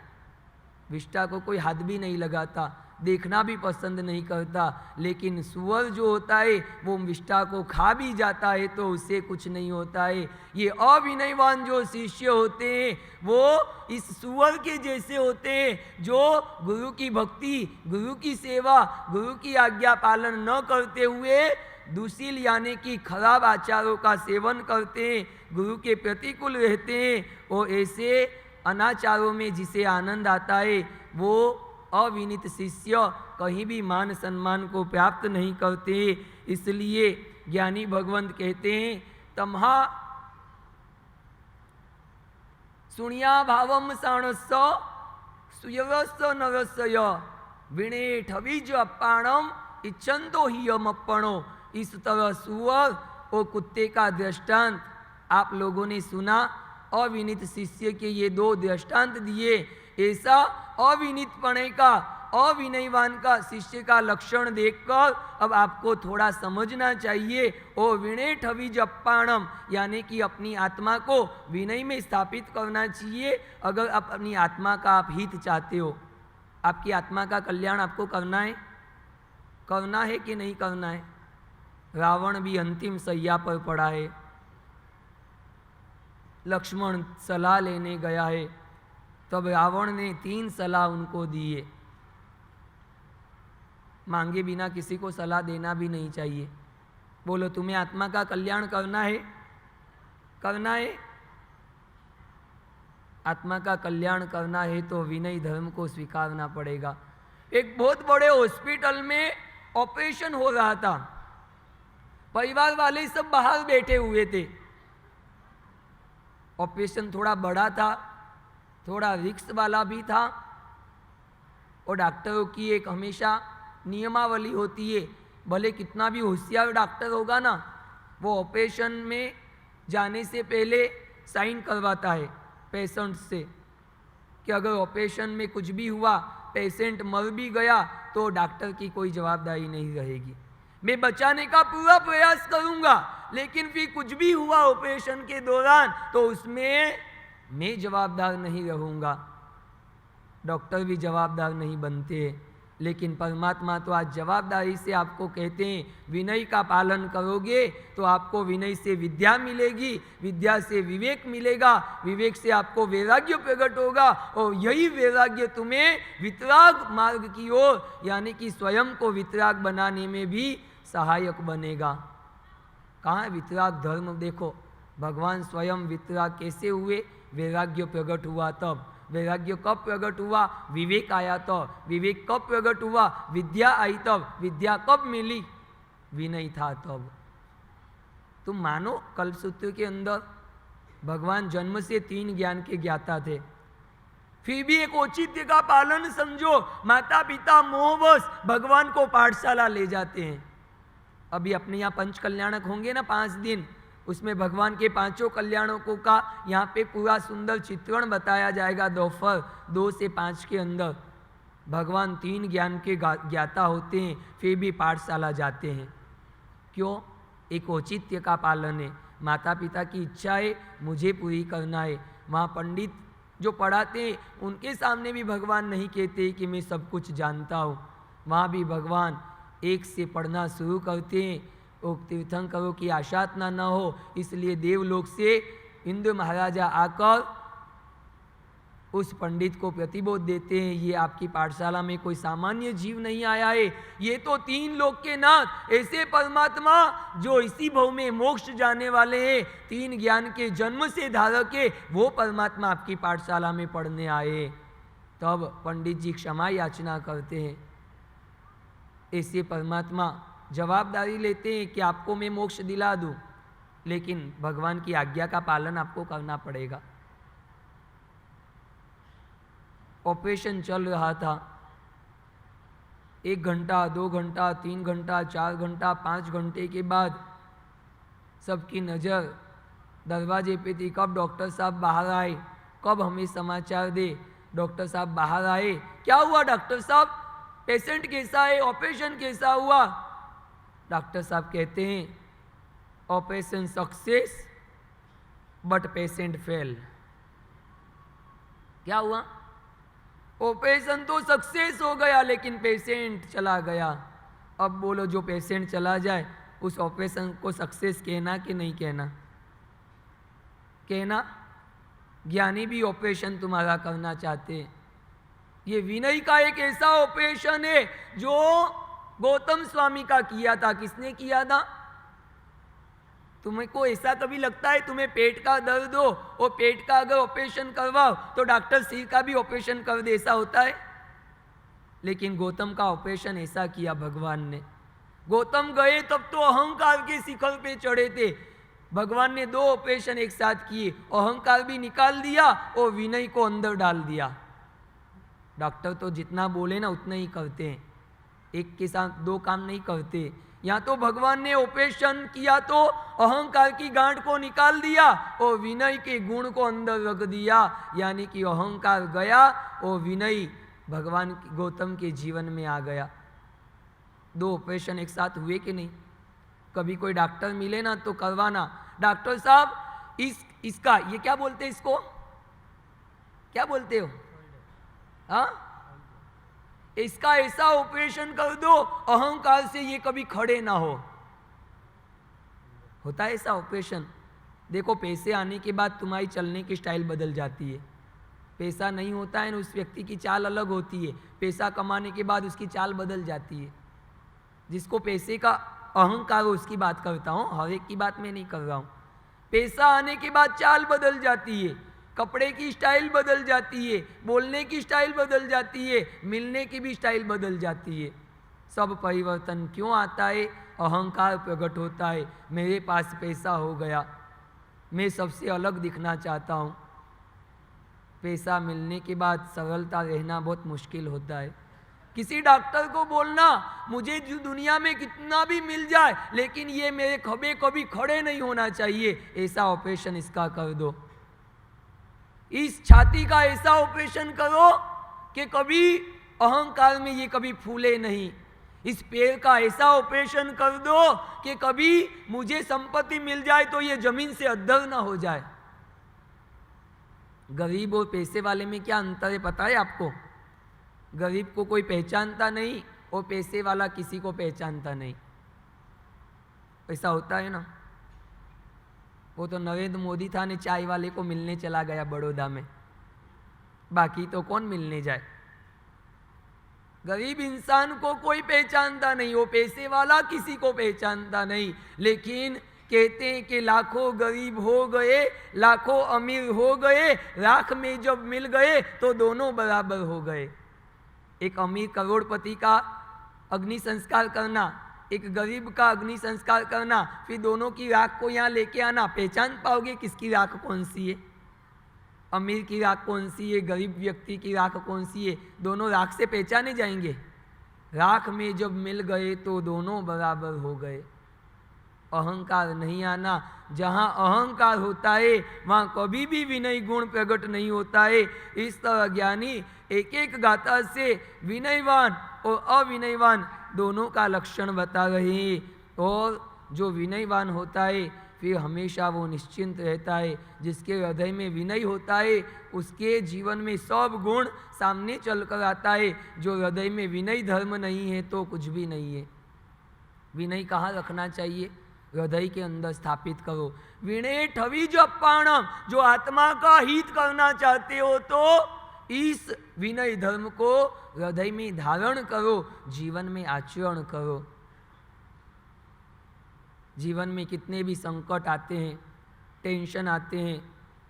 विष्ठा को कोई हाथ भी नहीं लगाता, देखना भी पसंद नहीं करता। लेकिन सुअर जो होता है वो विष्ठा को खा भी जाता है तो उससे कुछ नहीं होता है। ये अविनयवान जो शिष्य होते हैं वो इस सुअर के जैसे होते हैं, जो गुरु की भक्ति, गुरु की सेवा, गुरु की आज्ञा पालन न करते हुए दुशील यानी कि खराब आचारों का सेवन करते हैं, गुरु के प्रतिकूल रहते हैं। और ऐसे अनाचारों में जिसे आनंद आता है वो अविनीत शिष्य कहीं भी मान सम्मान को प्राप्त नहीं करते। इसलिए ज्ञानी भगवंत कहते हैं, तम्हा सुनिया भावम साणस्य सुयवस्य नरस्य विणे ठवीज अपाणम इच्छन्तो ही अपणो। इस तरह सुअर और कुत्ते का दृष्टांत आप लोगों ने सुना। अविनीत शिष्य के ये दो दृष्टांत दिए। ऐसा अविनीतपणे का, अविनयवान का शिष्य का लक्षण देखकर अब आपको थोड़ा समझना चाहिए। और विनय ठवीज अप्पाणम यानी कि अपनी आत्मा को विनय में स्थापित करना चाहिए। अगर आप अपनी आत्मा का आप हित चाहते हो, आपकी आत्मा का कल्याण आपको करना है कि नहीं करना है? रावण भी अंतिम सैया पर पड़ा है, लक्ष्मण सलाह लेने गया है, तब रावण ने 3 सलाह उनको दिए। मांगे बिना किसी को सलाह देना भी नहीं चाहिए। बोलो, तुम्हें आत्मा का कल्याण करना है? करना है? आत्मा का कल्याण करना है तो विनय धर्म को स्वीकारना पड़ेगा। एक बहुत बड़े हॉस्पिटल में ऑपरेशन हो रहा था, परिवार वाले सब बाहर बैठे हुए थे। ऑपरेशन थोड़ा बड़ा था, थोड़ा रिस्क वाला भी था, और डॉक्टरों की एक हमेशा नियमावली होती है, भले कितना भी होशियार डॉक्टर होगा ना, वो ऑपरेशन में जाने से पहले साइन करवाता है पेशेंट से कि अगर ऑपरेशन में कुछ भी हुआ, पेशेंट मर भी गया तो डॉक्टर की कोई जवाबदारी नहीं रहेगी। मैं बचाने का पूरा प्रयास करूंगा, लेकिन फिर कुछ भी हुआ ऑपरेशन के दौरान तो उसमें मैं जवाबदार नहीं रहूंगा। डॉक्टर भी जवाबदार नहीं बनते, लेकिन परमात्मा तो आज जवाबदारी से आपको कहते हैं विनय का पालन करोगे तो आपको विनय से विद्या मिलेगी, विद्या से विवेक मिलेगा, विवेक से आपको वैराग्य प्रकट होगा और यही वैराग्य तुम्हें वितराग मार्ग की ओर यानी कि स्वयं को वितराग बनाने में भी सहायक बनेगा। कहाँ है वितराग धर्म? देखो भगवान स्वयं वितराग कैसे हुए? वैराग्य प्रकट हुआ तब। वैराग्य कब प्रकट हुआ? विवेक आया तब। विवेक कब प्रकट हुआ? विद्या आई तब। विद्या कब मिली? विनय था तब। तुम मानो कल्पसूत्र के अंदर भगवान जन्म से 3 ज्ञान के ज्ञाता थे, फिर भी एक औचित्य का पालन समझो, माता पिता मोहवश भगवान को पाठशाला ले जाते हैं। अभी अपने यहाँ पंच कल्याणक होंगे ना 5 दिन, उसमें भगवान के 5 कल्याणकों का यहाँ पे पूरा सुंदर चित्रण बताया जाएगा। दोपहर 2 से 5 के अंदर भगवान 3 ज्ञान के ज्ञाता होते हैं, फिर भी पाठशाला जाते हैं। क्यों? एक औचित्य का पालन है। माता पिता की इच्छा है, मुझे पूरी करना है। वहाँ पंडित जो पढ़ाते हैं उनके सामने भी भगवान नहीं कहते कि मैं सब कुछ जानता हूँ। वहाँ भी भगवान 1 से पढ़ना शुरू करते हैं। ओ तीर्थंकरों की आशातना न हो, इसलिए देवलोक से इंद्र महाराजा आकर उस पंडित को प्रतिबोध देते हैं, ये आपकी पाठशाला में कोई सामान्य जीव नहीं आया है, ये तो 3 लोक के नाथ ऐसे परमात्मा जो इसी भव में मोक्ष जाने वाले हैं, 3 ज्ञान के जन्म से धारक है, वो परमात्मा आपकी पाठशाला में पढ़ने आए। तब पंडित जी क्षमा याचना करते हैं। ऐसे परमात्मा जवाबदारी लेते हैं कि आपको मैं मोक्ष दिला दूं, लेकिन भगवान की आज्ञा का पालन आपको करना पड़ेगा। ऑपरेशन चल रहा था, 1 घंटा 2 घंटा 3 घंटा 4 घंटा 5 घंटे के बाद सबकी नज़र दरवाजे पे थी, कब डॉक्टर साहब बाहर आए, कब हमें समाचार दे। डॉक्टर साहब बाहर आए, क्या हुआ डॉक्टर साहब, पेशेंट कैसा है, ऑपरेशन कैसा हुआ? डॉक्टर साहब कहते हैं operation success but patient fail. क्या हुआ? ऑपरेशन तो सक्सेस हो गया लेकिन पेशेंट चला गया। अब बोलो जो पेशेंट चला जाए उस ऑपरेशन को सक्सेस कहना कि नहीं कहना? कहना। ज्ञानी भी ऑपरेशन तुम्हारा करना चाहते हैं। ये विनय का एक ऐसा ऑपरेशन है जो गौतम स्वामी का किया था। किसने किया था? तुमको ऐसा कभी लगता है तुम्हें पेट का दर्द हो और पेट का अगर ऑपरेशन करवाओ तो डॉक्टर सिर का भी ऑपरेशन कर दे, ऐसा होता है? लेकिन गौतम का ऑपरेशन ऐसा किया भगवान ने। गौतम गए तब तो अहंकार के शिखर पे चढ़े थे, भगवान ने 2 ऑपरेशन एक साथ किए, अहंकार भी निकाल दिया और विनय को अंदर डाल दिया। डॉक्टर तो जितना बोले ना उतना ही करते हैं, एक के साथ 2 काम नहीं करते। यहाँ तो भगवान ने ऑपरेशन किया तो अहंकार की गांठ को निकाल दिया और विनय के गुण को अंदर रख दिया, यानी कि अहंकार गया और विनय भगवान गौतम के जीवन में आ गया। 2 ऑपरेशन एक साथ हुए कि नहीं? कभी कोई डॉक्टर मिले ना तो करवाना, डॉक्टर साहब इसका ये क्या बोलते हैं, इसको क्या बोलते हो? हाँ, इसका ऐसा ऑपरेशन कर दो अहंकार से ये कभी खड़े ना हो। होता है ऐसा ऑपरेशन? देखो पैसे आने के बाद तुम्हारी चलने की स्टाइल बदल जाती है। पैसा नहीं होता है ना, उस व्यक्ति की चाल अलग होती है। पैसा कमाने के बाद उसकी चाल बदल जाती है। जिसको पैसे का अहंकार हो उसकी बात करता हूँ, हर एक की बात मैं नहीं कर रहा हूँ। पैसा आने के बाद चाल बदल जाती है, कपड़े की स्टाइल बदल जाती है, बोलने की स्टाइल बदल जाती है, मिलने की भी स्टाइल बदल जाती है। सब परिवर्तन क्यों आता है? अहंकार प्रकट होता है। मेरे पास पैसा हो गया, मैं सबसे अलग दिखना चाहता हूँ। पैसा मिलने के बाद सरलता रहना बहुत मुश्किल होता है। किसी डॉक्टर को बोलना मुझे जो दुनिया में कितना भी मिल जाए लेकिन ये मेरे खभे कभी खड़े नहीं होना चाहिए, ऐसा ऑपरेशन इसका कर दो। इस छाती का ऐसा ऑपरेशन करो कि कभी अहंकार में ये कभी फूले नहीं। इस पैर का ऐसा ऑपरेशन कर दो कि कभी मुझे संपत्ति मिल जाए तो ये जमीन से अद्धर ना हो जाए। गरीब और पैसे वाले में क्या अंतर है पता है आपको? गरीब को कोई पहचानता नहीं और पैसे वाला किसी को पहचानता नहीं। ऐसा होता है ना। वो तो नरेंद्र मोदी था ने चाय वाले को मिलने चला गया बड़ौदा में, बाकी तो कौन मिलने जाए। गरीब इंसान को कोई पहचानता नहीं, वो पैसे वाला किसी को पहचानता नहीं। लेकिन कहते हैं कि लाखों गरीब हो गए, लाखों अमीर हो गए, राख में जब मिल गए तो दोनों बराबर हो गए। एक अमीर करोड़पति का अग्नि संस्कार करना, एक गरीब का अग्नि संस्कार करना, फिर दोनों की राख को यहाँ लेके आना, पहचान पाओगे किसकी राख कौन सी है? अमीर की राख कौन सी है, गरीब व्यक्ति की राख कौन सी है? दोनों राख से पहचाने जाएंगे। राख में जब मिल गए तो दोनों बराबर हो गए। अहंकार नहीं आना। जहाँ अहंकार होता है वहाँ कभी भी विनय गुण प्रकट नहीं होता है। इस तरह ज्ञानी एक एक गाथा से विनयवान और अविनयवान दोनों का लक्षण बता रहे हैं। और जो विनयवान होता है फिर हमेशा वो निश्चिंत रहता है। जिसके हृदय में विनय होता है उसके जीवन में सब गुण सामने चल कर आता है। जो हृदय में विनय धर्म नहीं है तो कुछ भी नहीं है। विनय कहाँ रखना चाहिए? हृदय के अंदर स्थापित करो। विनय ठवी जपाणम, जो आत्मा का हित करना चाहते हो तो इस विनय धर्म को हृदय में धारण करो, जीवन में आचरण करो। जीवन में कितने भी संकट आते हैं, टेंशन आते हैं,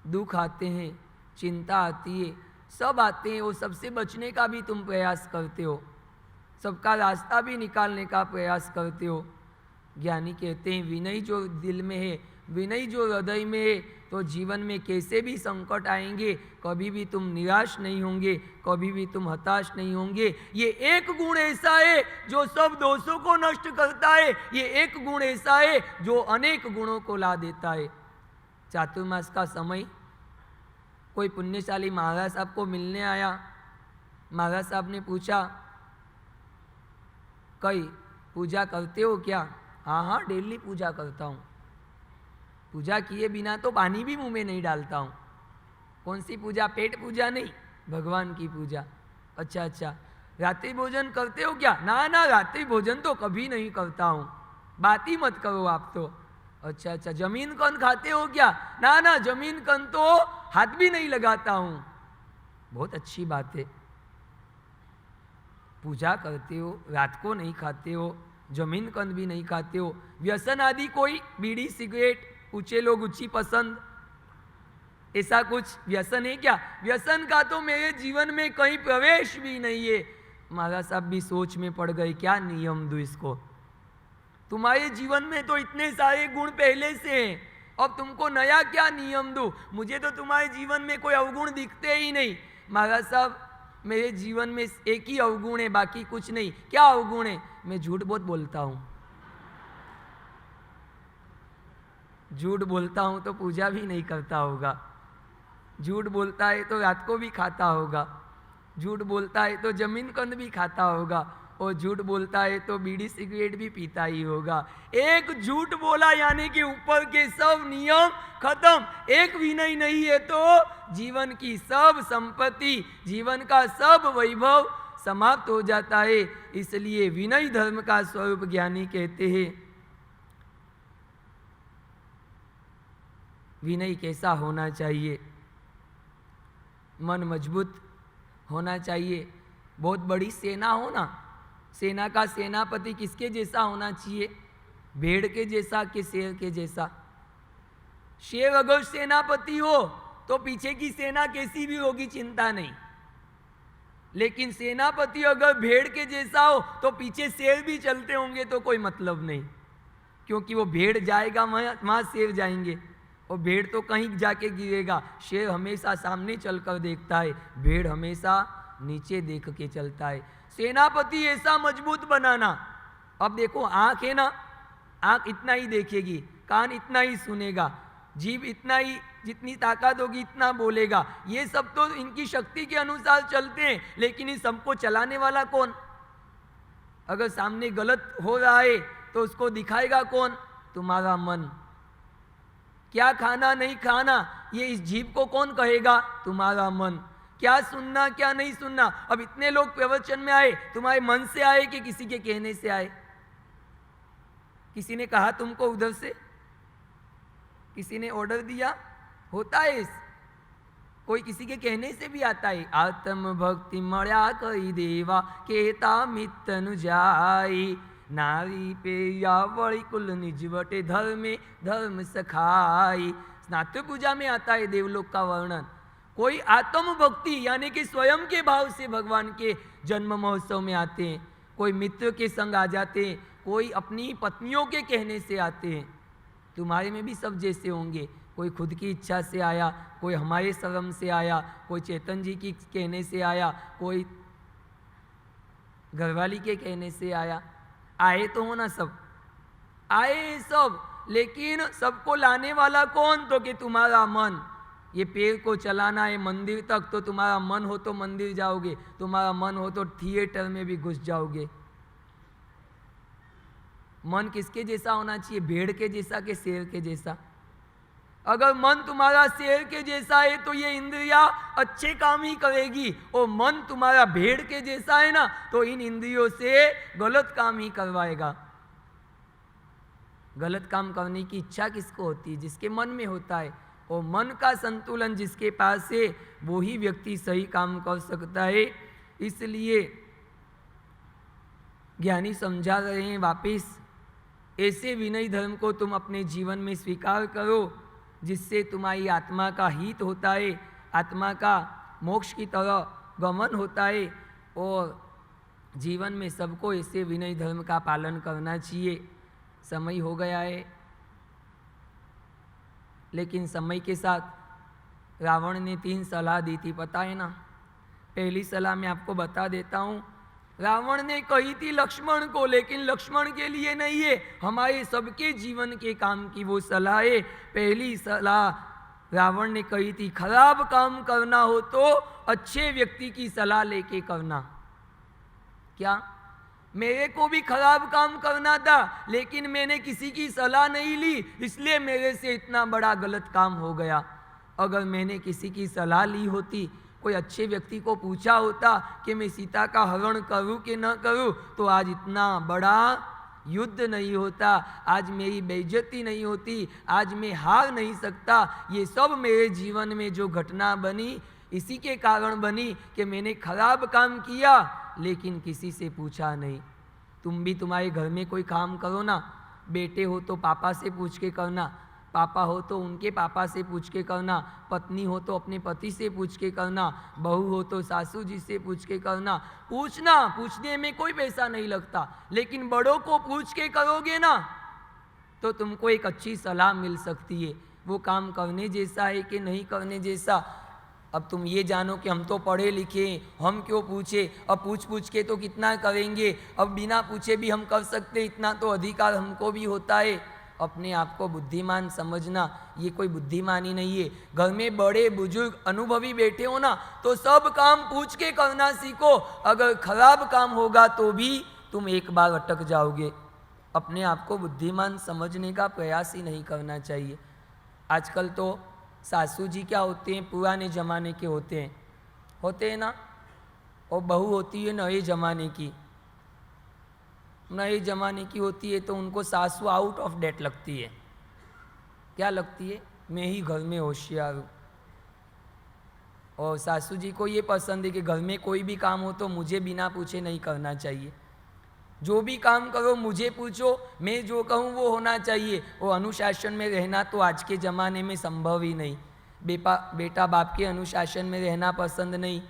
दुख आते हैं, चिंता आती है, सब आते हैं, वो सबसे बचने का भी तुम प्रयास करते हो, सबका रास्ता भी निकालने का प्रयास करते हो। ज्ञानी कहते हैं विनय जो दिल में है, विनय जो हृदय में है, तो जीवन में कैसे भी संकट आएंगे कभी भी तुम निराश नहीं होंगे, कभी भी तुम हताश नहीं होंगे। ये एक गुण ऐसा है जो सब दोषों को नष्ट करता है। ये एक गुण ऐसा है जो अनेक गुणों को ला देता है। चातुर्मास का समय कोई पुण्यशाली महाराज साहब को मिलने आया। महाराज साहब ने पूछा, कई पूजा करते हो क्या? हाँ हाँ, डेली पूजा करता हूँ। पूजा किए बिना तो पानी भी मुंह में नहीं डालता हूँ। कौन सी पूजा? पेट पूजा नहीं, भगवान की पूजा। अच्छा अच्छा, रात्रि भोजन करते हो क्या? ना ना, रात्रि भोजन तो कभी नहीं करता हूँ, बात ही मत करो आप तो। अच्छा अच्छा, जमीन कन खाते हो क्या? ना ना, जमीन कन तो हाथ भी नहीं लगाता हूँ। बहुत अच्छी बात है, पूजा करते हो, रात को नहीं खाते हो, जमीन कंद भी नहीं खाते हो। व्यसन आदि कोई, बीड़ी सिगरेट, ऊंचे लोग ऊंची पसंद, ऐसा कुछ व्यसन है क्या? व्यसन का तो मेरे जीवन में कहीं प्रवेश भी नहीं है। महाराज साहब भी सोच में पड़ गए, क्या नियम दूं इसको? तुम्हारे जीवन में तो इतने सारे गुण पहले से हैं, अब तुमको नया क्या नियम दूं? मुझे तो तुम्हारे जीवन में कोई अवगुण दिखते ही नहीं। महाराज साहब, मेरे जीवन में एक ही अवगुण है, बाकी कुछ नहीं। क्या अवगुण है? मैं झूठ बहुत बोलता हूँ। झूठ बोलता हूँ तो पूजा भी नहीं करता होगा, झूठ बोलता है तो रात को भी खाता होगा, झूठ बोलता है तो जमीन कंद भी खाता होगा, और झूठ बोलता है तो बीड़ी सिगरेट भी पीता ही होगा। एक झूठ बोला यानी कि ऊपर के सब नियम खत्म। एक विनय नहीं है तो जीवन की सब संपत्ति, जीवन का सब वैभव समाप्त हो जाता है। इसलिए विनय धर्म का स्वरूप ज्ञानी कहते हैं। विनय कैसा होना चाहिए? मन मजबूत होना चाहिए। बहुत बड़ी सेना हो ना, सेना का सेनापति किसके जैसा होना चाहिए? भेड़ के जैसा कि शेर के जैसा? शेर अगर सेनापति हो तो पीछे की सेना कैसी भी होगी चिंता नहीं, लेकिन सेनापति अगर भेड़ के जैसा हो तो पीछे शेर भी चलते होंगे तो कोई मतलब नहीं, क्योंकि वो भेड़ जाएगा वहाँ शेर जाएंगे, और भेड़ तो कहीं जाके गिरेगा। शेर हमेशा सामने चलकर देखता है, भेड़ हमेशा नीचे देख के चलता है। सेनापति ऐसा मजबूत बनाना। अब देखो, आंख है ना, आंख इतना ही देखेगी, कान इतना ही सुनेगा, जीभ इतना ही, जितनी ताकत होगी इतना बोलेगा। ये सब तो इनकी शक्ति के अनुसार चलते हैं, लेकिन इस सबको चलाने वाला कौन? अगर सामने गलत हो रहा है तो उसको दिखाएगा कौन? तुम्हारा मन। क्या खाना नहीं खाना ये इस जीभ को कौन कहेगा? तुम्हारा मन। क्या सुनना क्या नहीं सुनना। अब इतने लोग प्रवचन में आए, तुम्हारे मन से आए कि किसी के कहने से आए? किसी ने कहा तुमको उधर से? किसी ने ऑर्डर दिया? होता है कोई किसी के कहने से भी आता है। आत्म भक्ति मर्या कई देवा केता मितनु जाई, नारी पे या वड़ी कुल निज बटे धर्मे धर्म सखाई। स्नातक पूजा में आता है देवलोक का वर्णन। कोई आत्म भक्ति यानी कि स्वयं के भाव से भगवान के जन्म महोत्सव में आते हैं, कोई मित्र के संग आ जाते हैं, कोई अपनी पत्नियों के कहने से आते हैं। तुम्हारे में भी सब जैसे होंगे, कोई खुद की इच्छा से आया, कोई हमारे शर्म से आया, कोई चेतन जी की कहने से आया, कोई घरवाली के कहने से आया। आए तो हो ना सब, आए सब, लेकिन सबको लाने वाला कौन? तो कि तुम्हारा मन। ये पैर को चलाना है मंदिर तक, तो तुम्हारा मन हो तो मंदिर जाओगे, तुम्हारा मन हो तो थिएटर में भी घुस जाओगे। मन किसके जैसा होना चाहिए? भेड़ के जैसा कि शेर के जैसा? अगर मन तुम्हारा शेर के जैसा है तो ये इंद्रियां अच्छे काम ही करेगी, और मन तुम्हारा भेड़ के जैसा है ना, तो इन इंद्रियों से गलत काम ही करवाएगा। गलत काम करने की इच्छा किसको होती है? जिसके मन में होता है। और मन का संतुलन जिसके पास है वो ही व्यक्ति सही काम कर सकता है। इसलिए ज्ञानी समझा रहे हैं वापिस, ऐसे विनय धर्म को तुम अपने जीवन में स्वीकार करो जिससे तुम्हारी आत्मा का हित होता है, आत्मा का मोक्ष की तरह गमन होता है। और जीवन में सबको ऐसे विनय धर्म का पालन करना चाहिए। समय हो गया है, लेकिन समय के साथ रावण ने 3 सलाह दी थी, पता है ना। पहली सलाह मैं आपको बता देता हूँ। रावण ने कही थी लक्ष्मण को, लेकिन लक्ष्मण के लिए नहीं है, हमारे सबके जीवन के काम की वो सलाह है। पहली सलाह रावण ने कही थी, खराब काम करना हो तो अच्छे व्यक्ति की सलाह लेके करना। क्या? मेरे को भी खराब काम करना था, लेकिन मैंने किसी की सलाह नहीं ली, इसलिए मेरे से इतना बड़ा गलत काम हो गया। अगर मैंने किसी की सलाह ली होती, कोई अच्छे व्यक्ति को पूछा होता कि मैं सीता का हरण करूं कि न करूं, तो आज इतना बड़ा युद्ध नहीं होता, आज मेरी बेइज्जती नहीं होती, आज मैं हार नहीं सकता। ये सब मेरे जीवन में जो घटना बनी, इसी के कारण बनी कि मैंने खराब काम किया, लेकिन किसी से पूछा नहीं। तुम भी तुम्हारे घर में कोई काम करो ना, बेटे हो तो पापा से पूछ के करना, पापा हो तो उनके पापा से पूछ के करना, पत्नी हो तो अपने पति से पूछ के करना, बहू हो तो सासू जी से पूछ के करना। पूछना, पूछने में कोई पैसा नहीं लगता, लेकिन बड़ों को पूछ के करोगे ना तो तुमको एक अच्छी सलाह मिल सकती है। वो काम करने जैसा है कि नहीं करने जैसा। अब तुम ये जानो कि हम तो पढ़े लिखे, हम क्यों पूछे, अब पूछ के तो कितना करेंगे, अब बिना पूछे भी हम कर सकते, इतना तो अधिकार हमको भी होता है। अपने आप को बुद्धिमान समझना ये कोई बुद्धिमानी नहीं है। घर में बड़े बुजुर्ग अनुभवी बैठे हो ना, तो सब काम पूछ के करना सीखो। अगर खराब काम होगा तो भी तुम एक बार अटक जाओगे। अपने आप को बुद्धिमान समझने का प्रयास ही नहीं करना चाहिए। आजकल तो सासू जी क्या होते हैं, पुराने ज़माने के होते हैं ना, और बहू होती है नए ज़माने की। नए ज़माने की होती है तो उनको सासू आउट ऑफ डेट लगती है। क्या लगती है? मैं ही घर में होशियार हूँ। और सासू जी को ये पसंद है कि घर में कोई भी काम हो तो मुझे बिना पूछे नहीं करना चाहिए। जो भी काम करो मुझे पूछो, मैं जो कहूँ वो होना चाहिए। वो अनुशासन में रहना तो आज के ज़माने में संभव ही नहीं। बेटा बाप के अनुशासन में रहना पसंद नहीं,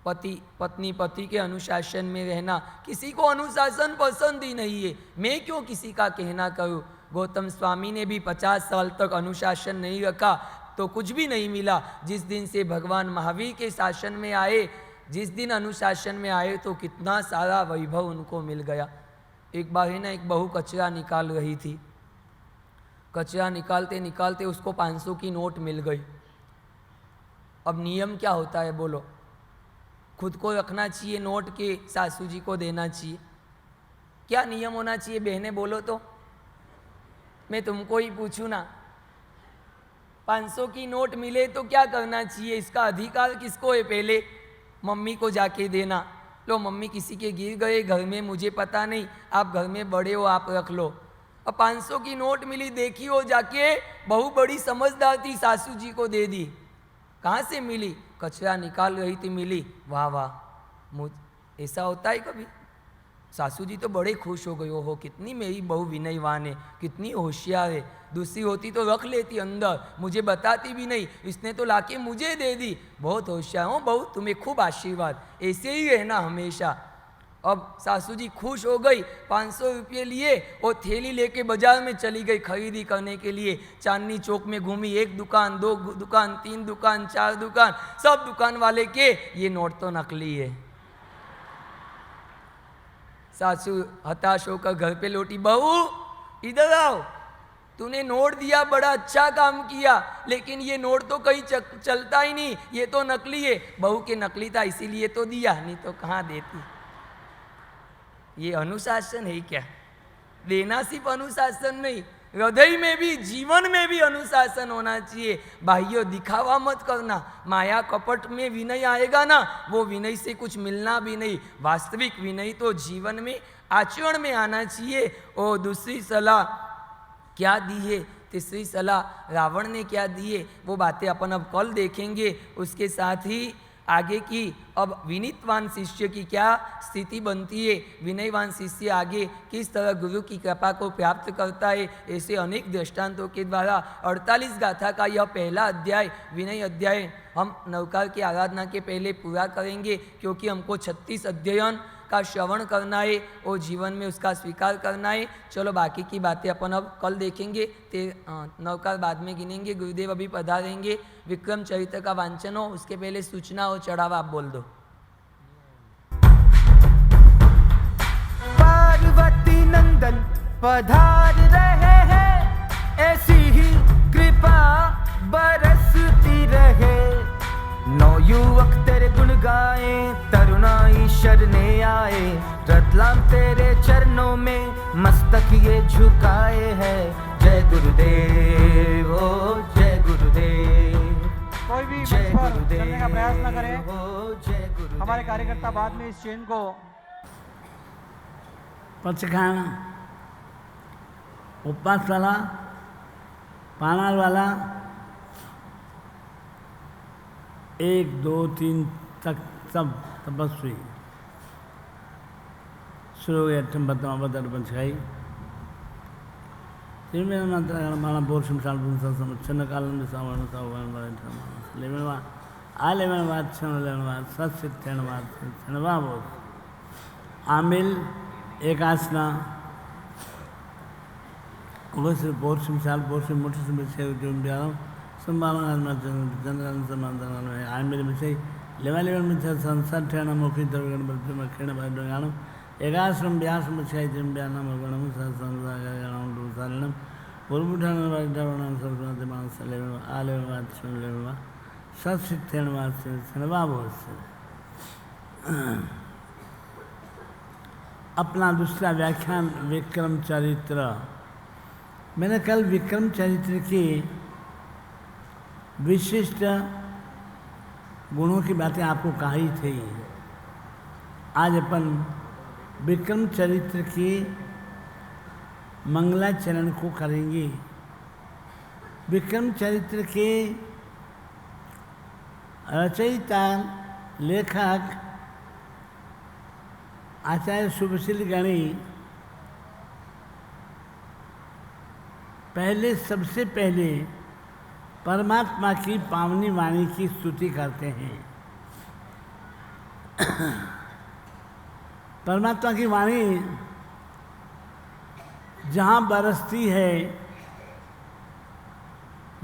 पत्नी पति के अनुशासन में रहना, किसी को अनुशासन पसंद ही नहीं है। मैं क्यों किसी का कहना करूँ। गौतम स्वामी ने भी 50 साल तक अनुशासन नहीं रखा तो कुछ भी नहीं मिला। जिस दिन से भगवान महावीर के शासन में आए, जिस दिन अनुशासन में आए, तो कितना सारा वैभव उनको मिल गया। एक बार है ना, एक बहू कचरा निकाल रही थी। कचरा निकालते निकालते उसको 500 की नोट मिल गई। अब नियम क्या होता है बोलो? खुद को रखना चाहिए नोट के सासू जी को देना चाहिए? क्या नियम होना चाहिए बहनें बोलो तो? मैं तुमको ही पूछूँ ना, 500 की नोट मिले तो क्या करना चाहिए? इसका अधिकार किसको है? पहले मम्मी को जाके देना। लो मम्मी किसी के गिर गए घर में, मुझे पता नहीं, आप घर में बड़े हो, आप रख लो। अब 500 की नोट मिली, देखी हो जाके, बहु बड़ी समझदार थी, सासू जी को दे दी। कहाँ से मिली? कचरा निकाल रही थी, मिली। वाह वाह, ऐसा होता है कभी? सासू जी तो बड़े खुश हो गए, हो कितनी मेरी बहू विनयवान है, कितनी होशियार है। दूसरी होती तो रख लेती अंदर, मुझे बताती भी नहीं, इसने तो लाके मुझे दे दी, बहुत होशियार हो बहू, तुम्हें खूब आशीर्वाद, ऐसे ही रहना हमेशा। अब सासू जी खुश हो गई, 500 रुपये लिए और थैली लेके बाजार में चली गई खरीदी करने के लिए। चांदनी चौक में घूमी, 1 दुकान, 2 दुकान, 3 दुकान, 4 दुकान, सब दुकान वाले के ये नोट तो नकली है। सासू हताश होकर घर पे लौटी, बहू इधर आओ, तूने नोट दिया, बड़ा अच्छा काम किया, लेकिन ये नोट तो कहीं चलता ही नहीं, ये तो नकली है। बहू के नकली था इसीलिए तो दिया, नहीं तो कहाँ देती। ये अनुशासन है क्या? देना सिर्फ अनुशासन नहीं, हृदय में भी, जीवन में भी अनुशासन होना चाहिए। बाह्य दिखावा मत करना, माया कपट में विनय आएगा ना, वो विनय से कुछ मिलना भी नहीं। वास्तविक विनय तो जीवन में, आचरण में आना चाहिए। और दूसरी सलाह क्या दी है, तीसरी सलाह रावण ने क्या दी है, वो बातें अपन अब कल देखेंगे। उसके साथ ही आगे की अब विनीतवान शिष्य की क्या स्थिति बनती है, विनयवान शिष्य आगे किस तरह गुरु की कृपा को प्राप्त करता है, ऐसे अनेक दृष्टांतों के द्वारा 48 गाथा का यह पहला अध्याय, विनय अध्याय, हम नवकार की आराधना के पहले पूरा करेंगे, क्योंकि हमको 36 अध्ययन का श्रवण करना है और जीवन में उसका स्वीकार करना है। चलो बाकी की बातें अपन अब कल देखेंगे। नवकार बाद में गिनेंगे। गुरुदेव अभी पधारेंगे, विक्रम चरित्र का वांचन हो, उसके पहले सूचना और चढ़ावा आप बोल दो। पार्वती नंदन पधार रहे हैं, ऐसी ही कृपा बरसती रहे। नौ युवक तेरे गुण गाए, तरुणाई शरणे आए, रतलाम तेरे चरणों में मस्तक ये झुकाए हैं। जय गुरुदेव, ओ जय गुरुदेव। कोई भी जय मंच पर गुरुदेव, चलने का प्रयास न करें। ओ जय गुरुदेव। हमारे कार्यकर्ता बाद में इस चेन को पचखाना, उपवास वाला, पानार वाला, 1, 2, 3 तक सब तपस्वी शुरू हो गया। बदर पंचकाई माला बोर शमशाल छन्न कालन लेवनवा आ लेवनवाद छन लेवनवाद सत्सित क्षणवाद क्षणवा बोल आमिल एक आसना अवश्य बोर शमशाल बोर से मोटर से बचे जो ब्याम संभालना चंद्रन समाधान में आमिल में से लेवा लेवन में संसार ठेना मुखी दरगण बद्ध में खेण भाई डगाणम एकाश्रम व्यास में छाई जम ब्यानम गणम संसार गणम दूसारणम पूर्वठान वाद डवणम संस्कृत मानस लेवन आलेवन वाद सुन लेवन सत्सिद्धेन वाद से सनवा बोल से अपना दूसरा व्याख्यान विक्रम चरित्र। मैंने कल विक्रम चरित्र की विशिष्ट गुणों की बातें आपको कही थी। आज अपन विक्रम चरित्र की मंगलाचरण को करेंगे। विक्रम चरित्र के रचयिता लेखक आचार्य शुभशील गणी पहले सबसे पहले परमात्मा की पावनी वाणी की स्तुति करते हैं। परमात्मा की वाणी जहाँ बरसती है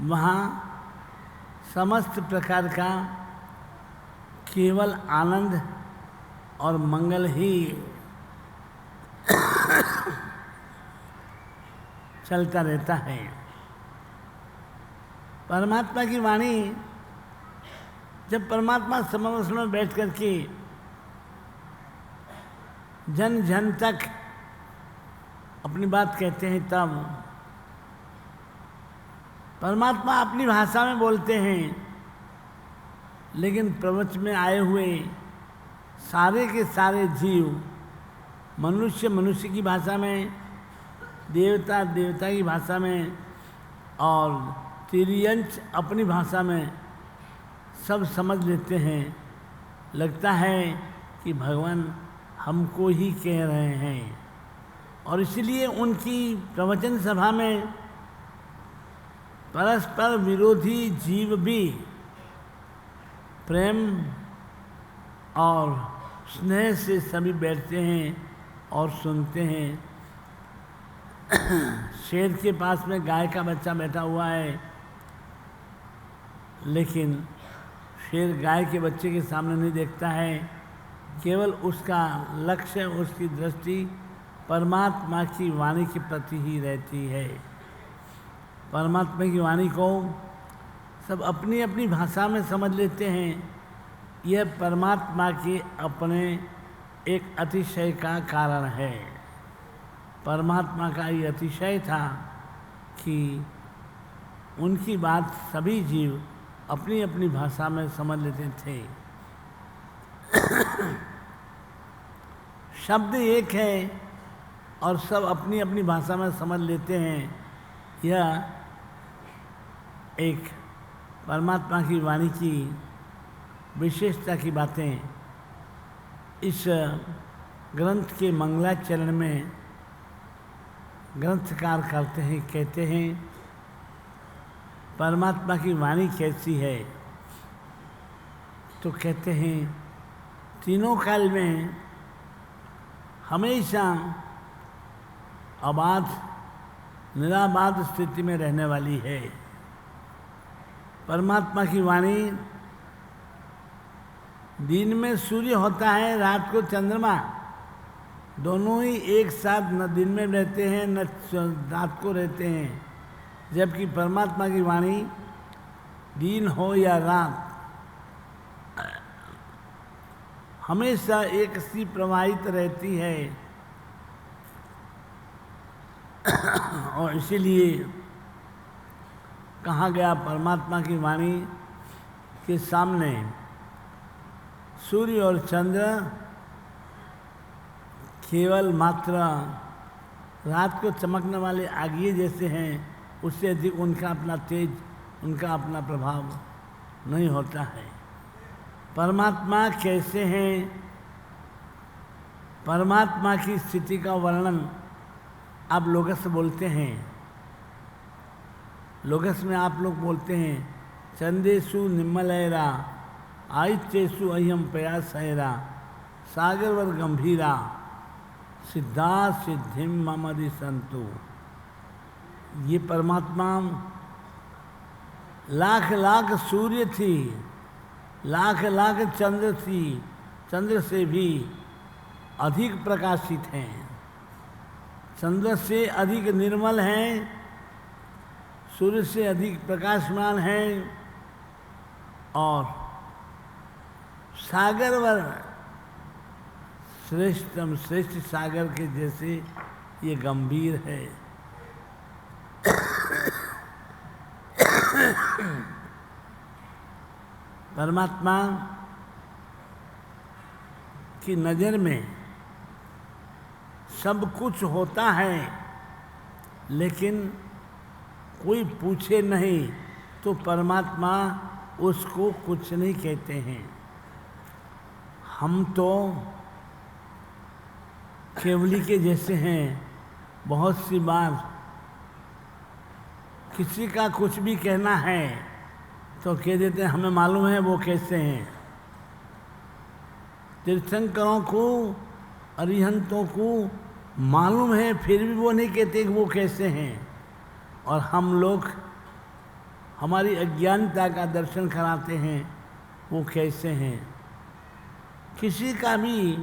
वहाँ समस्त प्रकार का केवल आनंद और मंगल ही चलता रहता है। परमात्मा की वाणी जब परमात्मा समवस्थ में बैठ कर के जन जन तक अपनी बात कहते हैं तब परमात्मा अपनी भाषा में बोलते हैं, लेकिन प्रपंच में आए हुए सारे के सारे जीव, मनुष्य मनुष्य की भाषा में, देवता देवता की भाषा में और तिर्यंच अपनी भाषा में सब समझ लेते हैं। लगता है कि भगवान हमको ही कह रहे हैं, और इसलिए उनकी प्रवचन सभा में परस्पर विरोधी जीव भी प्रेम और स्नेह से सभी बैठते हैं और सुनते हैं। शेर के पास में गाय का बच्चा बैठा हुआ है, लेकिन शेर गाय के बच्चे के सामने नहीं देखता है, केवल उसका लक्ष्य, उसकी दृष्टि परमात्मा की वाणी के प्रति ही रहती है। परमात्मा की वाणी को सब अपनी अपनी भाषा में समझ लेते हैं। यह परमात्मा के अपने एक अतिशय का कारण है। परमात्मा का ये अतिशय था कि उनकी बात सभी जीव अपनी अपनी भाषा में समझ लेते थे। शब्द एक है और सब अपनी अपनी भाषा में समझ लेते हैं। यह एक परमात्मा की वाणी की विशेषता की बातें इस ग्रंथ के मंगलाचरण में ग्रंथकार करते हैं, कहते हैं परमात्मा की वाणी कैसी है। तो कहते हैं तीनों काल में हमेशा अबाध निराबाध स्थिति में रहने वाली है। परमात्मा की वाणी दिन में सूर्य होता है, रात को चंद्रमा, दोनों ही एक साथ न दिन में रहते हैं न रात को रहते हैं। जबकि परमात्मा की वाणी दिन हो या रात हमेशा एक सी प्रवाहित रहती है। और इसीलिए कहा गया परमात्मा की वाणी के सामने सूर्य और चंद्र केवल मात्र रात को चमकने वाले आगिए जैसे हैं, उससे अधिक उनका अपना तेज, उनका अपना प्रभाव नहीं होता है। परमात्मा कैसे हैं, परमात्मा की स्थिति का वर्णन आप लोगस बोलते हैं। लोगस में आप लोग बोलते हैं चंदेशु निम्मलयरा आयित्येषु अयम प्रयासयरा सागरवर गंभीरा सिद्धा सिद्धिम ममदि संतु। ये परमात्मा लाख लाख सूर्य थी, लाख लाख चंद्र थी, चंद्र से भी अधिक प्रकाशित हैं, चंद्र से अधिक निर्मल हैं, सूर्य से अधिक प्रकाशमान हैं, और सागरवर श्रेष्ठतम श्रेष्ठ सागर के जैसे ये गंभीर है। परमात्मा की नज़र में सब कुछ होता है, लेकिन कोई पूछे नहीं तो परमात्मा उसको कुछ नहीं कहते हैं। हम तो केवली के जैसे हैं। बहुत सी बार किसी का कुछ भी कहना है तो कह देते हैं हमें मालूम है वो कैसे हैं। तीर्थंकरों को, अरिहंतों को मालूम है, फिर भी वो नहीं कहते कि वो कैसे हैं। और हम लोग हमारी अज्ञानता का दर्शन कराते हैं वो कैसे हैं। किसी का भी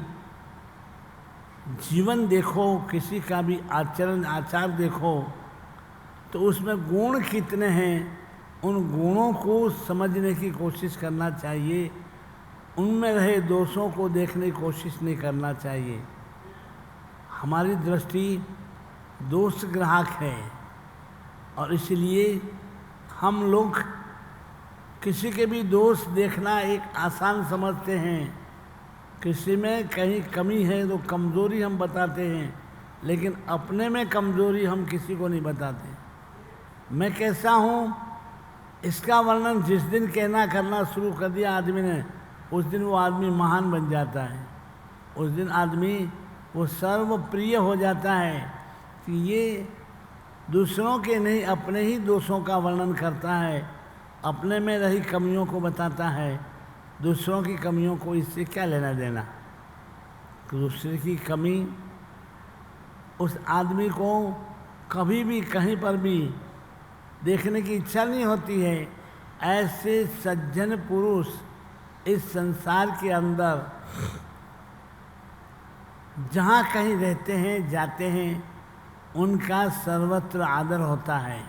जीवन देखो, किसी का भी आचरण आचार देखो, तो उसमें गुण कितने हैं, उन गुणों को समझने की कोशिश करना चाहिए। उनमें रहे दोषों को देखने की कोशिश नहीं करना चाहिए। हमारी दृष्टि दोष ग्राहक है और इसलिए हम लोग किसी के भी दोष देखना एक आसान समझते हैं, किसी में कहीं कमी है तो कमज़ोरी हम बताते हैं, लेकिन अपने में कमज़ोरी हम किसी को नहीं बताते। मैं कैसा हूँ इसका वर्णन जिस दिन कहना करना शुरू कर दिया आदमी ने, उस दिन वो आदमी महान बन जाता है। उस दिन आदमी वो सर्वप्रिय हो जाता है कि ये दूसरों के नहीं अपने ही दोषों का वर्णन करता है, अपने में रही कमियों को बताता है, दूसरों की कमियों को इससे क्या लेना देना। दूसरे की कमी उस आदमी को कभी भी कहीं पर भी देखने की इच्छा नहीं होती है। ऐसे सज्जन पुरुष इस संसार के अंदर जहाँ कहीं रहते हैं जाते हैं, उनका सर्वत्र आदर होता है,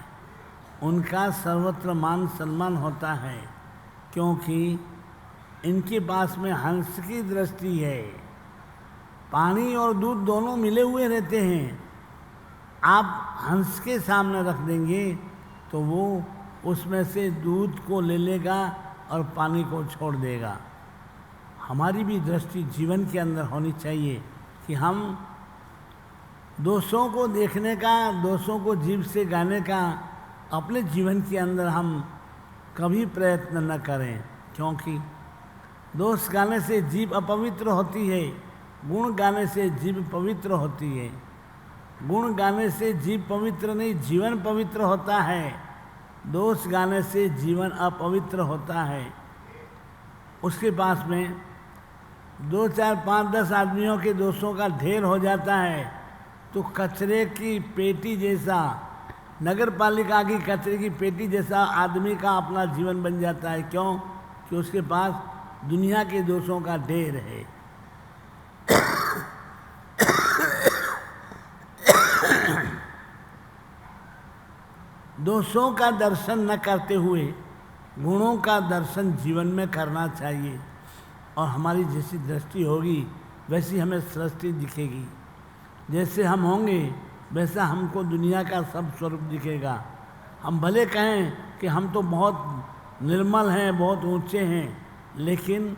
उनका सर्वत्र मान सम्मान होता है, क्योंकि इनके पास में हंस की दृष्टि है। पानी और दूध दोनों मिले हुए रहते हैं। आप हंस के सामने रख देंगे तो वो उसमें से दूध को ले लेगा और पानी को छोड़ देगा। हमारी भी दृष्टि जीवन के अंदर होनी चाहिए कि हम दोषों को देखने का, दोषों को जीभ से गाने का अपने जीवन के अंदर हम कभी प्रयत्न न करें, क्योंकि दोष गाने से जीभ अपवित्र होती है, गुण गाने से जीभ पवित्र होती है। गुण गाने से जीव पवित्र नहीं, जीवन पवित्र होता है। दोष गाने से जीवन अपवित्र होता है। उसके पास में 2, 4, 5, 10 आदमियों के दोषों का ढेर हो जाता है तो कचरे की पेटी जैसा, नगर पालिका की कचरे की पेटी जैसा आदमी का अपना जीवन बन जाता है। क्यों? कि उसके पास दुनिया के दोषों का ढेर है। दोषों का दर्शन न करते हुए गुणों का दर्शन जीवन में करना चाहिए, और हमारी जैसी दृष्टि होगी वैसी हमें सृष्टि दिखेगी। जैसे हम होंगे वैसा हमको दुनिया का सब स्वरूप दिखेगा। हम भले कहें कि हम तो बहुत निर्मल हैं, बहुत ऊंचे हैं, लेकिन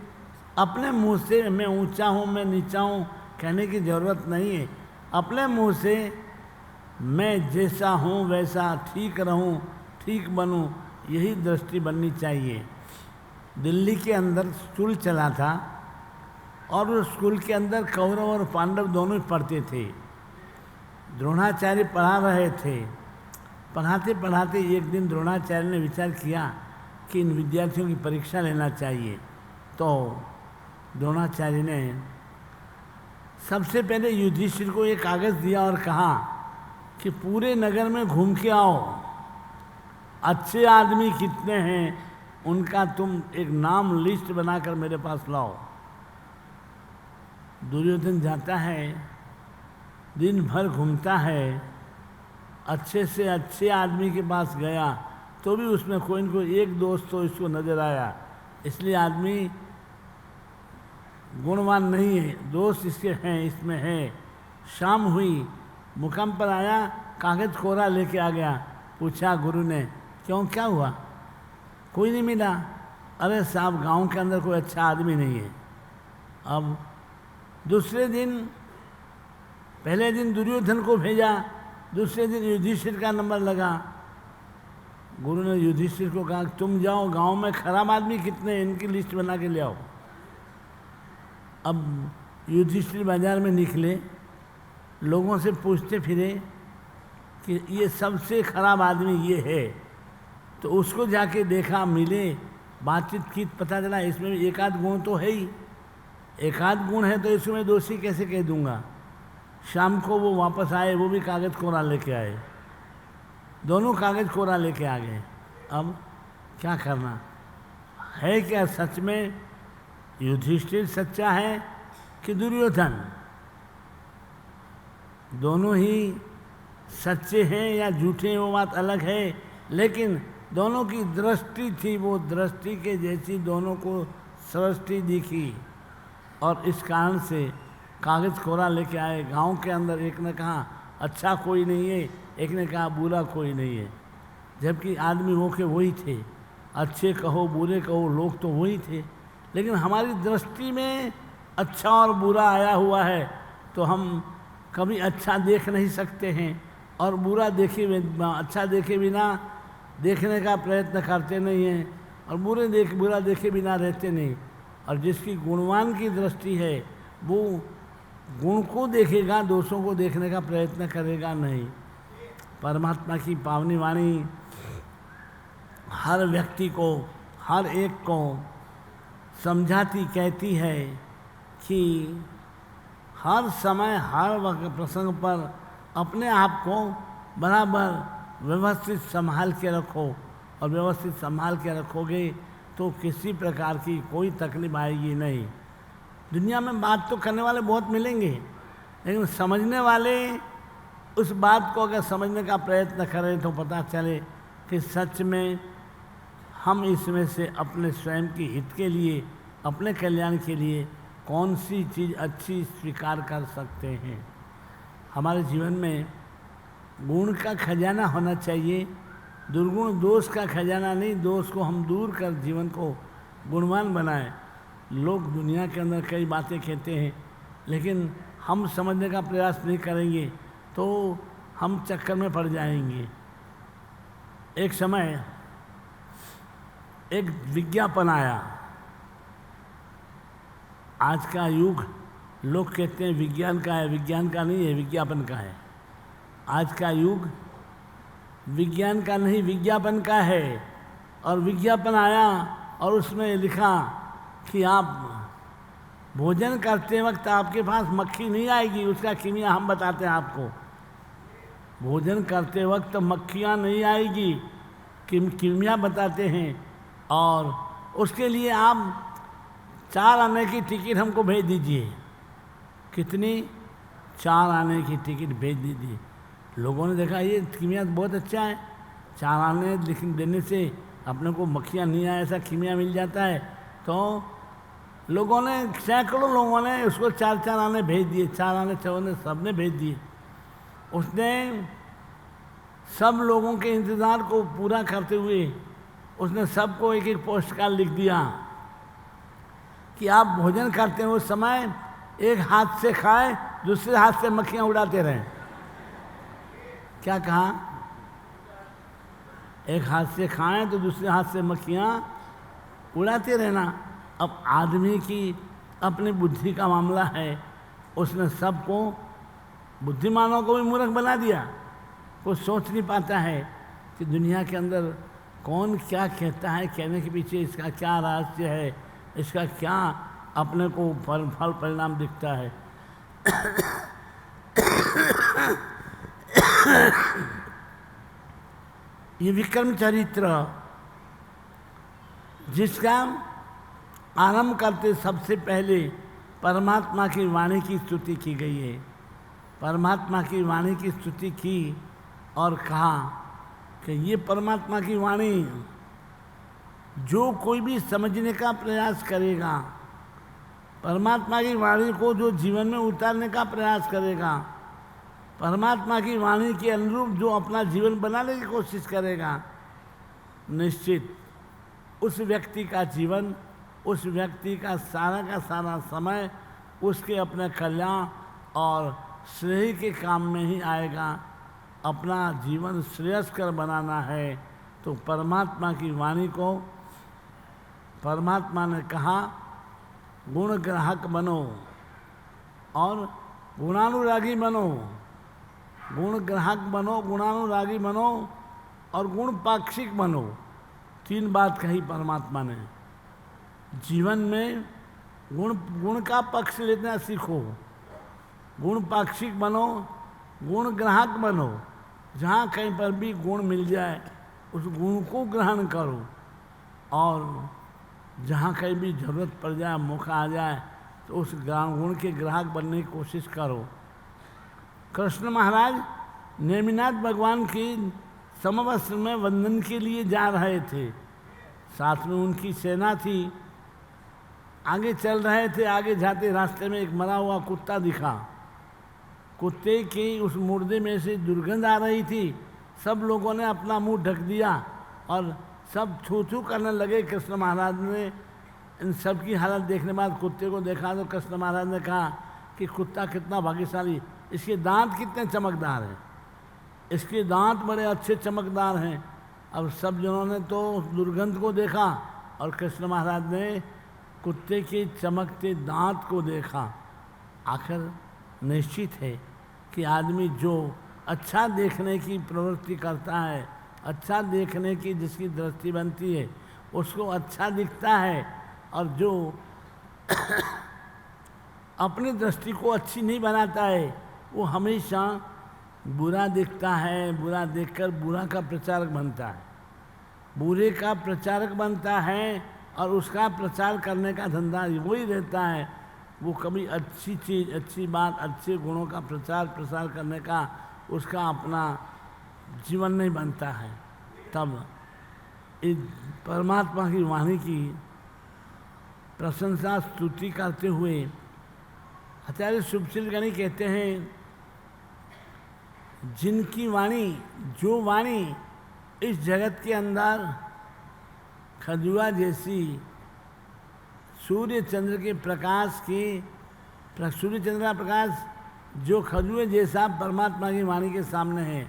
अपने मुंह से मैं ऊंचा हूँ, मैं नीचा हूँ कहने की ज़रूरत नहीं है। अपने मुंह से मैं जैसा हूँ वैसा ठीक रहूँ, ठीक बनूँ, यही दृष्टि बननी चाहिए। दिल्ली के अंदर स्कूल चला था और उस स्कूल के अंदर कौरव और पांडव दोनों ही पढ़ते थे। द्रोणाचार्य पढ़ा रहे थे। पढ़ाते पढ़ाते एक दिन द्रोणाचार्य ने विचार किया कि इन विद्यार्थियों की परीक्षा लेना चाहिए। तो द्रोणाचार्य ने सबसे पहले युधिष्ठिर को एक कागज़ दिया और कहा कि पूरे नगर में घूम के आओ, अच्छे आदमी कितने हैं उनका तुम एक नाम लिस्ट बनाकर मेरे पास लाओ। दुर्योधन जाता है, दिन भर घूमता है, अच्छे से अच्छे आदमी के पास गया तो भी उसमें कोई न कोई एक दोस्त तो इसको नज़र आया, इसलिए आदमी गुणवान नहीं है, दोस्त इसके हैं, इसमें है। शाम हुई, मुकाम पर आया, कागज़ कोरा लेके आ गया। पूछा गुरु ने, क्यों, क्या हुआ? कोई नहीं मिला। अरे साहब, गांव के अंदर कोई अच्छा आदमी नहीं है। अब दूसरे दिन, पहले दिन दुर्योधन को भेजा, दूसरे दिन युधिष्ठिर का नंबर लगा। गुरु ने युधिष्ठिर को कहा तुम जाओ, गांव में खराब आदमी कितने हैं इनकी लिस्ट बना के ले आओ। अब युधिष्ठिर बाजार में निकले, लोगों से पूछते फिरे कि ये सबसे खराब आदमी ये है। तो उसको जाके देखा, मिले, बातचीत की, पता चला इसमें एक आध गुण तो है ही। एक आध गुण है तो इसमें दोषी कैसे कह दूंगा। शाम को वो वापस आए, वो भी कागज़ कोरा लेके आए, दोनों कागज़ कोरा लेके आ गए। अब क्या करना है? क्या सच में युधिष्ठिर सच्चा है कि दुर्योधन? दोनों ही सच्चे हैं या झूठे हैं वो बात अलग है, लेकिन दोनों की दृष्टि थी, वो दृष्टि के जैसी दोनों को सृष्टि दिखी, और इस कारण से कागज़ कोरा लेके आए। गांव के अंदर एक ने कहा अच्छा कोई नहीं है, एक ने कहा बुरा कोई नहीं है। जबकि आदमी वो के वही थे, अच्छे कहो बुरे कहो लोग तो वही थे, लेकिन हमारी दृष्टि में अच्छा और बुरा आया हुआ है तो हम कभी अच्छा देख नहीं सकते हैं और बुरा अच्छा देखे बिना देखने का प्रयत्न करते नहीं हैं और बुरा देखे बिना रहते नहीं। और जिसकी गुणवान की दृष्टि है वो गुण को देखेगा, दोषों को देखने का प्रयत्न करेगा नहीं। परमात्मा की पावनी वाणी हर व्यक्ति को, हर एक को समझाती कहती है कि हर समय हर वक्त प्रसंग पर अपने आप को बराबर व्यवस्थित संभाल के रखो, और व्यवस्थित संभाल के रखोगे तो किसी प्रकार की कोई तकलीफ आएगी नहीं। दुनिया में बात तो करने वाले बहुत मिलेंगे, लेकिन समझने वाले उस बात को अगर समझने का प्रयत्न करें तो पता चले कि सच में हम इसमें से अपने स्वयं के हित के लिए, अपने कल्याण के लिए कौन सी चीज़ अच्छी स्वीकार कर सकते हैं। हमारे जीवन में गुण का खजाना होना चाहिए, दुर्गुण दोष का खजाना नहीं। दोष को हम दूर कर जीवन को गुणवान बनाएं। लोग दुनिया के अंदर कई बातें कहते हैं, लेकिन हम समझने का प्रयास नहीं करेंगे तो हम चक्कर में पड़ जाएंगे। एक समय एक विज्ञापन आया। आज का युग लोग कहते हैं विज्ञान का है, विज्ञान का नहीं है, विज्ञापन का है। आज का युग विज्ञान का नहीं, विज्ञापन का है। और विज्ञापन आया और उसमें लिखा कि आप भोजन करते वक्त आपके पास मक्खी नहीं आएगी, उसका कीमिया हम बताते हैं आपको। भोजन करते वक्त मक्खियाँ नहीं आएगी, कीमिया बताते हैं। और उसके लिए आप 4 आने की टिकट हमको भेज दीजिए। कितनी? 4 आने की टिकट भेज दीजिए। लोगों ने देखा ये कीमिया बहुत अच्छा है, 4 आने देने से अपने को मक्खियाँ नहीं आए ऐसा कीमिया मिल जाता है। तो लोगों ने, सैकड़ों लोगों ने उसको 4 आने भेज दिए, 4 आने 6 आने सब ने भेज दिए। उसने सब लोगों के इंतज़ार को पूरा करते हुए उसने सबको एक एक पोस्ट कार्ड लिख दिया कि आप भोजन करते हैं उस समय एक हाथ से खाएं, दूसरे हाथ से मक्खियाँ उड़ाते रहें। क्या कहा? एक हाथ से खाएं तो दूसरे हाथ से मक्खियाँ उड़ाते रहना। अब आदमी की अपनी बुद्धि का मामला है, उसने सबको, बुद्धिमानों को भी मूर्ख बना दिया। कुछ सोच नहीं पाता है कि दुनिया के अंदर कौन क्या कहता है, कहने के पीछे इसका क्या रहस्य है, इसका क्या अपने को फल परिणाम दिखता है। ये विक्रम चरित्र जिसका आरंभ करते सबसे पहले परमात्मा की वाणी की स्तुति की गई है। परमात्मा की वाणी की स्तुति की और कहा कि ये परमात्मा की वाणी जो कोई भी समझने का प्रयास करेगा, परमात्मा की वाणी को जो जीवन में उतारने का प्रयास करेगा, परमात्मा की वाणी के अनुरूप जो अपना जीवन बनाने की कोशिश करेगा, निश्चित उस व्यक्ति का जीवन, उस व्यक्ति का सारा समय उसके अपने कल्याण और श्रेय के काम में ही आएगा। अपना जीवन श्रेयस्कर बनाना है तो परमात्मा की वाणी को, परमात्मा ने कहा गुण ग्राहक बनो और गुणानुरागी बनो। गुण ग्राहक बनो, गुणानुरागी बनो और गुण पाक्षिक बनो। 3 बात कही परमात्मा ने। जीवन में गुण का पक्ष लेना सीखो, गुण पाक्षिक बनो, गुण ग्राहक बनो। जहाँ कहीं पर भी गुण मिल जाए उस गुण को ग्रहण करो, और जहाँ कहीं भी जरूरत पड़ जाए, मौका आ जाए तो उस गुण के ग्राहक बनने की कोशिश करो। कृष्ण महाराज नेमिनाथ भगवान की समवस्त्र में वंदन के लिए जा रहे थे, साथ में उनकी सेना थी। आगे चल रहे थे, आगे जाते रास्ते में एक मरा हुआ कुत्ता दिखा। कुत्ते की उस मुर्दे में से दुर्गंध आ रही थी। सब लोगों ने अपना मुंह ढक दिया और सब छू छू करने लगे। कृष्ण महाराज ने इन सब की हालत देखने बाद कुत्ते को देखा तो कृष्ण महाराज ने कहा कि कुत्ता कितना भाग्यशाली, इसके दांत कितने चमकदार हैं, इसके दांत बड़े अच्छे चमकदार हैं। अब सब जनों ने तो दुर्गंध को देखा और कृष्ण महाराज ने कुत्ते के चमकते दांत को देखा। आखिर निश्चित है कि आदमी जो अच्छा देखने की प्रवृत्ति करता है, अच्छा देखने की जिसकी दृष्टि बनती है उसको अच्छा दिखता है, और जो अपनी दृष्टि को अच्छी नहीं बनाता है वो हमेशा बुरा दिखता है। बुरा देखकर बुरा का प्रचारक बनता है, बुरे का प्रचारक बनता है और उसका प्रचार करने का धंधा वही रहता है। वो कभी अच्छी चीज़, अच्छी बात, अच्छे गुणों का प्रचार प्रसार करने का उसका अपना जीवन नहीं बनता है। तब इस परमात्मा की वाणी की प्रशंसा स्तुति करते हुए आचार्य शुभशील गणी कहते हैं, जिनकी वाणी, जो वाणी इस जगत के अंदर खजुआ जैसी सूर्य चंद्र के प्रकाश के, सूर्य चंद्र का प्रकाश जो खजुए जैसा परमात्मा की वाणी के सामने है,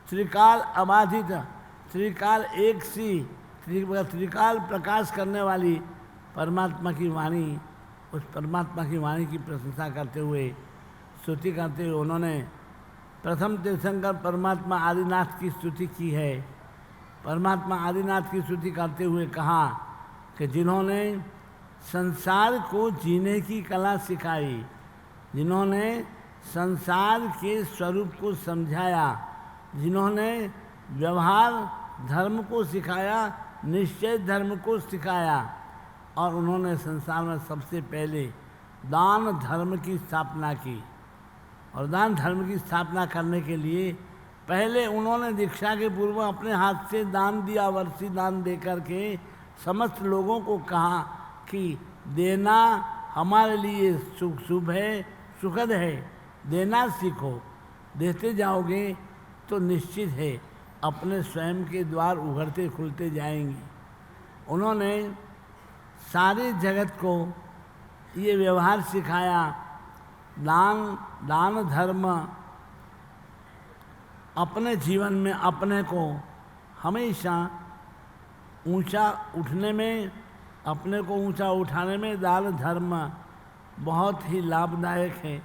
त्रिकाल अबाधित, त्रिकाल एक सी, त्रिकाल प्रकाश करने वाली परमात्मा की वाणी, उस परमात्मा की वाणी की प्रशंसा करते हुए, स्तुति करते हुए उन्होंने प्रथम तीर्थंकर परमात्मा आदिनाथ की स्तुति की है। परमात्मा आदिनाथ की स्तुति करते हुए कहा कि जिन्होंने संसार को जीने की कला सिखाई, जिन्होंने संसार के स्वरूप को समझाया, जिन्होंने व्यवहार धर्म को सिखाया, निश्चय धर्म को सिखाया, और उन्होंने संसार में सबसे पहले दान धर्म की स्थापना की। और दान धर्म की स्थापना करने के लिए पहले उन्होंने दीक्षा के पूर्व अपने हाथ से दान दिया, वर्षी दान दे करके समस्त लोगों को कहा कि देना हमारे लिए शुभ है, सुखद है, देना सीखो। देते जाओगे तो निश्चित है अपने स्वयं के द्वार उघड़ते खुलते जाएंगे। उन्होंने सारे जगत को ये व्यवहार सिखाया, दान धर्म, अपने जीवन में अपने को हमेशा ऊंचा उठने में, अपने को ऊंचा उठाने में दान धर्म बहुत ही लाभदायक है।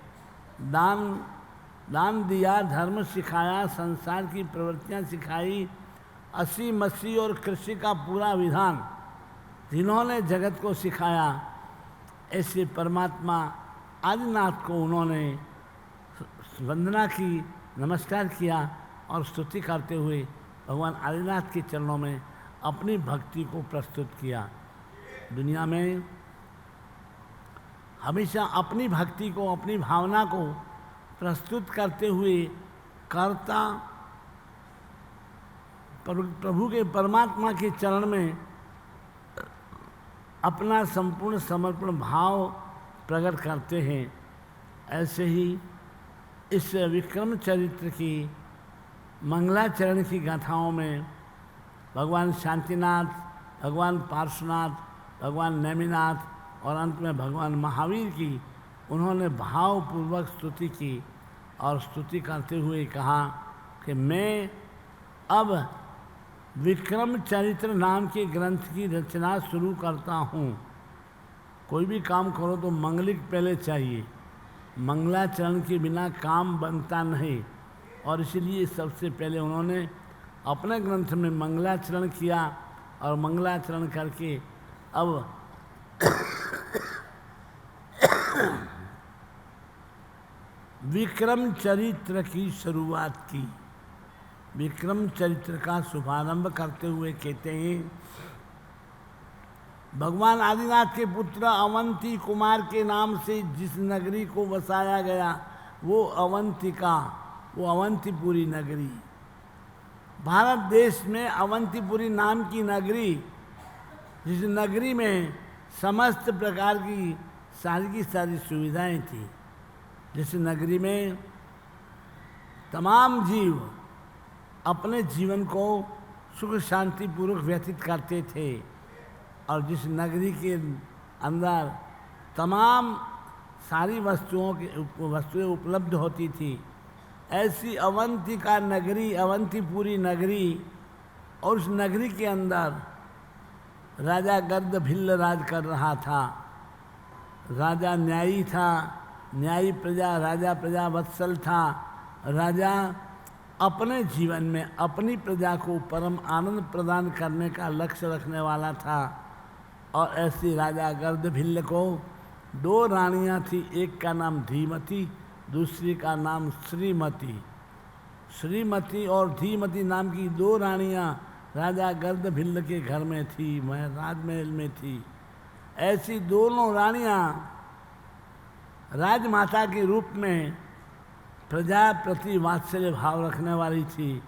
दान दिया, धर्म सिखाया, संसार की प्रवृत्तियां सिखाई, अस्सी मसी और कृषि का पूरा विधान जिन्होंने जगत को सिखाया, ऐसे परमात्मा आदिनाथ को उन्होंने वंदना की, नमस्कार किया और स्तुति करते हुए भगवान आदिनाथ के चरणों में अपनी भक्ति को प्रस्तुत किया। दुनिया में हमेशा अपनी भक्ति को, अपनी भावना को प्रस्तुत करते हुए कर्ता प्रभु के परमात्मा के चरण में अपना संपूर्ण समर्पण भाव प्रकट करते हैं। ऐसे ही इस विक्रम चरित्र की मंगलाचरण की गाथाओं में भगवान शांतिनाथ, भगवान पार्श्वनाथ, भगवान नेमिनाथ और अंत में भगवान महावीर की उन्होंने भावपूर्वक स्तुति की और स्तुति करते हुए कहा कि मैं अब विक्रम चरित्र नाम के ग्रंथ की रचना शुरू करता हूँ। कोई भी काम करो तो मंगलिक पहले चाहिए, मंगलाचरण के बिना काम बनता नहीं, और इसलिए सबसे पहले उन्होंने अपने ग्रंथ में मंगलाचरण किया और मंगलाचरण करके अब विक्रम चरित्र की शुरुआत की। विक्रम चरित्र का शुभारंभ करते हुए कहते हैं, भगवान आदिनाथ के पुत्र अवंती कुमार के नाम से जिस नगरी को बसाया गया वो अवंतिका, वो अवंतीपुरी नगरी। भारत देश में अवंतीपुरी नाम की नगरी, जिस नगरी में समस्त प्रकार की सारी सुविधाएं थी, जिस नगरी में तमाम जीव अपने जीवन को सुख शांति पूर्वक व्यतीत करते थे। और जिस नगरी के अंदर तमाम सारी वस्तुएं उपलब्ध होती थी, ऐसी अवंतिका नगरी, अवंतीपुरी नगरी, और उस नगरी के अंदर राजा गर्दभिल्ल राज कर रहा था। राजा न्यायी था, न्यायी प्रजा, राजा प्रजा वत्सल था। राजा अपने जीवन में अपनी प्रजा को परम आनंद प्रदान करने का लक्ष्य रखने वाला था। और ऐसी राजा गर्दभिल्ल को 2 रानियां थी, एक का नाम धीमती, दूसरी का नाम श्रीमती। श्रीमती और धीमती नाम की 2 रानियां राजा गर्दभिल्ल के घर में थी, राजमहल में थी। ऐसी दोनों रानियां राजमाता के रूप में प्रजा प्रति वात्सल्य भाव रखने वाली थी,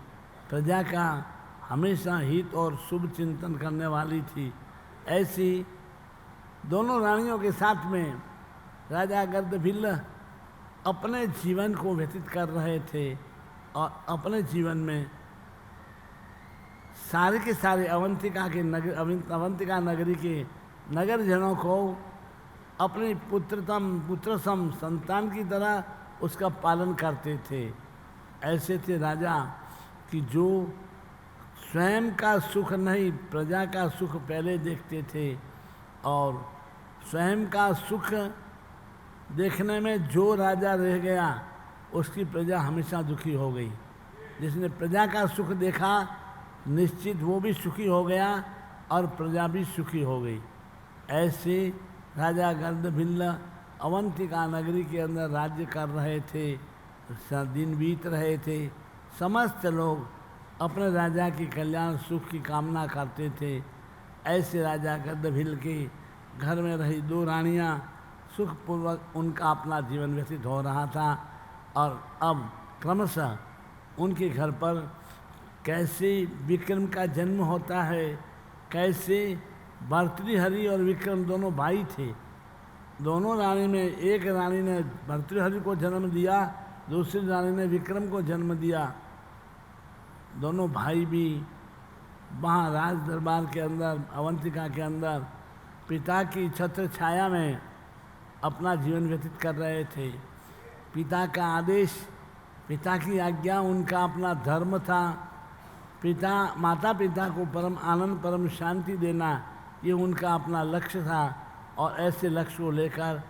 प्रजा का हमेशा हित और शुभ चिंतन करने वाली थी। ऐसी दोनों रानियों के साथ में राजा गर्दभिल्ल अपने जीवन को व्यतीत कर रहे थे। और अपने जीवन में सारे के सारे अवंतिका नगरी के नगरजनों को अपने पुत्रसम संतान की तरह उसका पालन करते थे। ऐसे थे राजा कि जो स्वयं का सुख नहीं, प्रजा का सुख पहले देखते थे। और स्वयं का सुख देखने में जो राजा रह गया, उसकी प्रजा हमेशा दुखी हो गई। जिसने प्रजा का सुख देखा, निश्चित वो भी सुखी हो गया और प्रजा भी सुखी हो गई। ऐसे राजा गर्दभिल्ल अवंतिका नगरी के अंदर राज्य कर रहे थे। दिन बीत रहे थे, समस्त लोग अपने राजा की कल्याण सुख की कामना करते थे। ऐसे राजा गर्दभिल्ल के घर में रही 2 रानियां सुखपूर्वक उनका अपना जीवन व्यतीत हो रहा था। और अब क्रमशः उनके घर पर कैसे विक्रम का जन्म होता है, कैसे भर्तृहरि और विक्रम दोनों भाई थे। दोनों रानी में एक रानी ने भर्तृहरि को जन्म दिया, दूसरी रानी ने विक्रम को जन्म दिया। दोनों भाई भी वहाँ राज दरबार के अंदर, अवंतिका के अंदर पिता की छत्र छाया में अपना जीवन व्यतीत कर रहे थे। पिता का आदेश, पिता की आज्ञा उनका अपना धर्म था। माता पिता को परम आनंद, परम शांति देना, ये उनका अपना लक्ष्य था। और ऐसे लक्ष्य को लेकर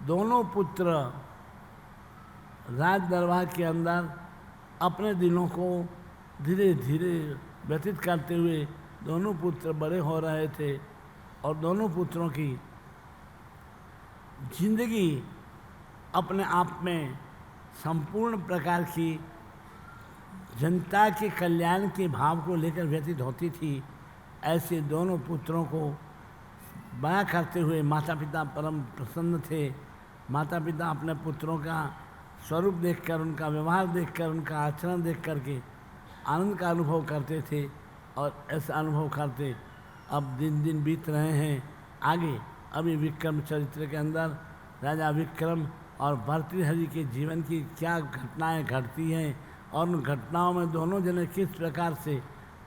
दोनों पुत्र राज दरबार के अंदर अपने दिनों को धीरे धीरे व्यतीत करते हुए दोनों पुत्र बड़े हो रहे थे। और दोनों पुत्रों की जिंदगी अपने आप में संपूर्ण प्रकार की जनता के कल्याण के भाव को लेकर व्यतीत होती थी। ऐसे दोनों पुत्रों को बड़ा करते हुए माता पिता परम प्रसन्न थे। माता पिता अपने पुत्रों का स्वरूप देखकर, उनका व्यवहार देखकर, उनका आचरण देख करके आनंद का अनुभव करते थे। और ऐसा अनुभव करते अब दिन दिन बीत रहे हैं। आगे अभी विक्रम चरित्र के अंदर राजा विक्रम और भर्तृहरि के जीवन की क्या घटनाएं घटती हैं, और उन घटनाओं में दोनों जने किस प्रकार से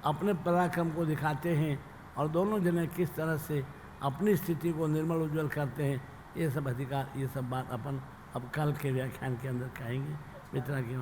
अपने पराक्रम को दिखाते हैं, और दोनों जने किस तरह से अपनी स्थिति को निर्मल उज्ज्वल करते हैं, ये सब अधिकार, ये सब बात अपन अब कल के व्याख्यान के अंदर कहेंगे। मित्रा की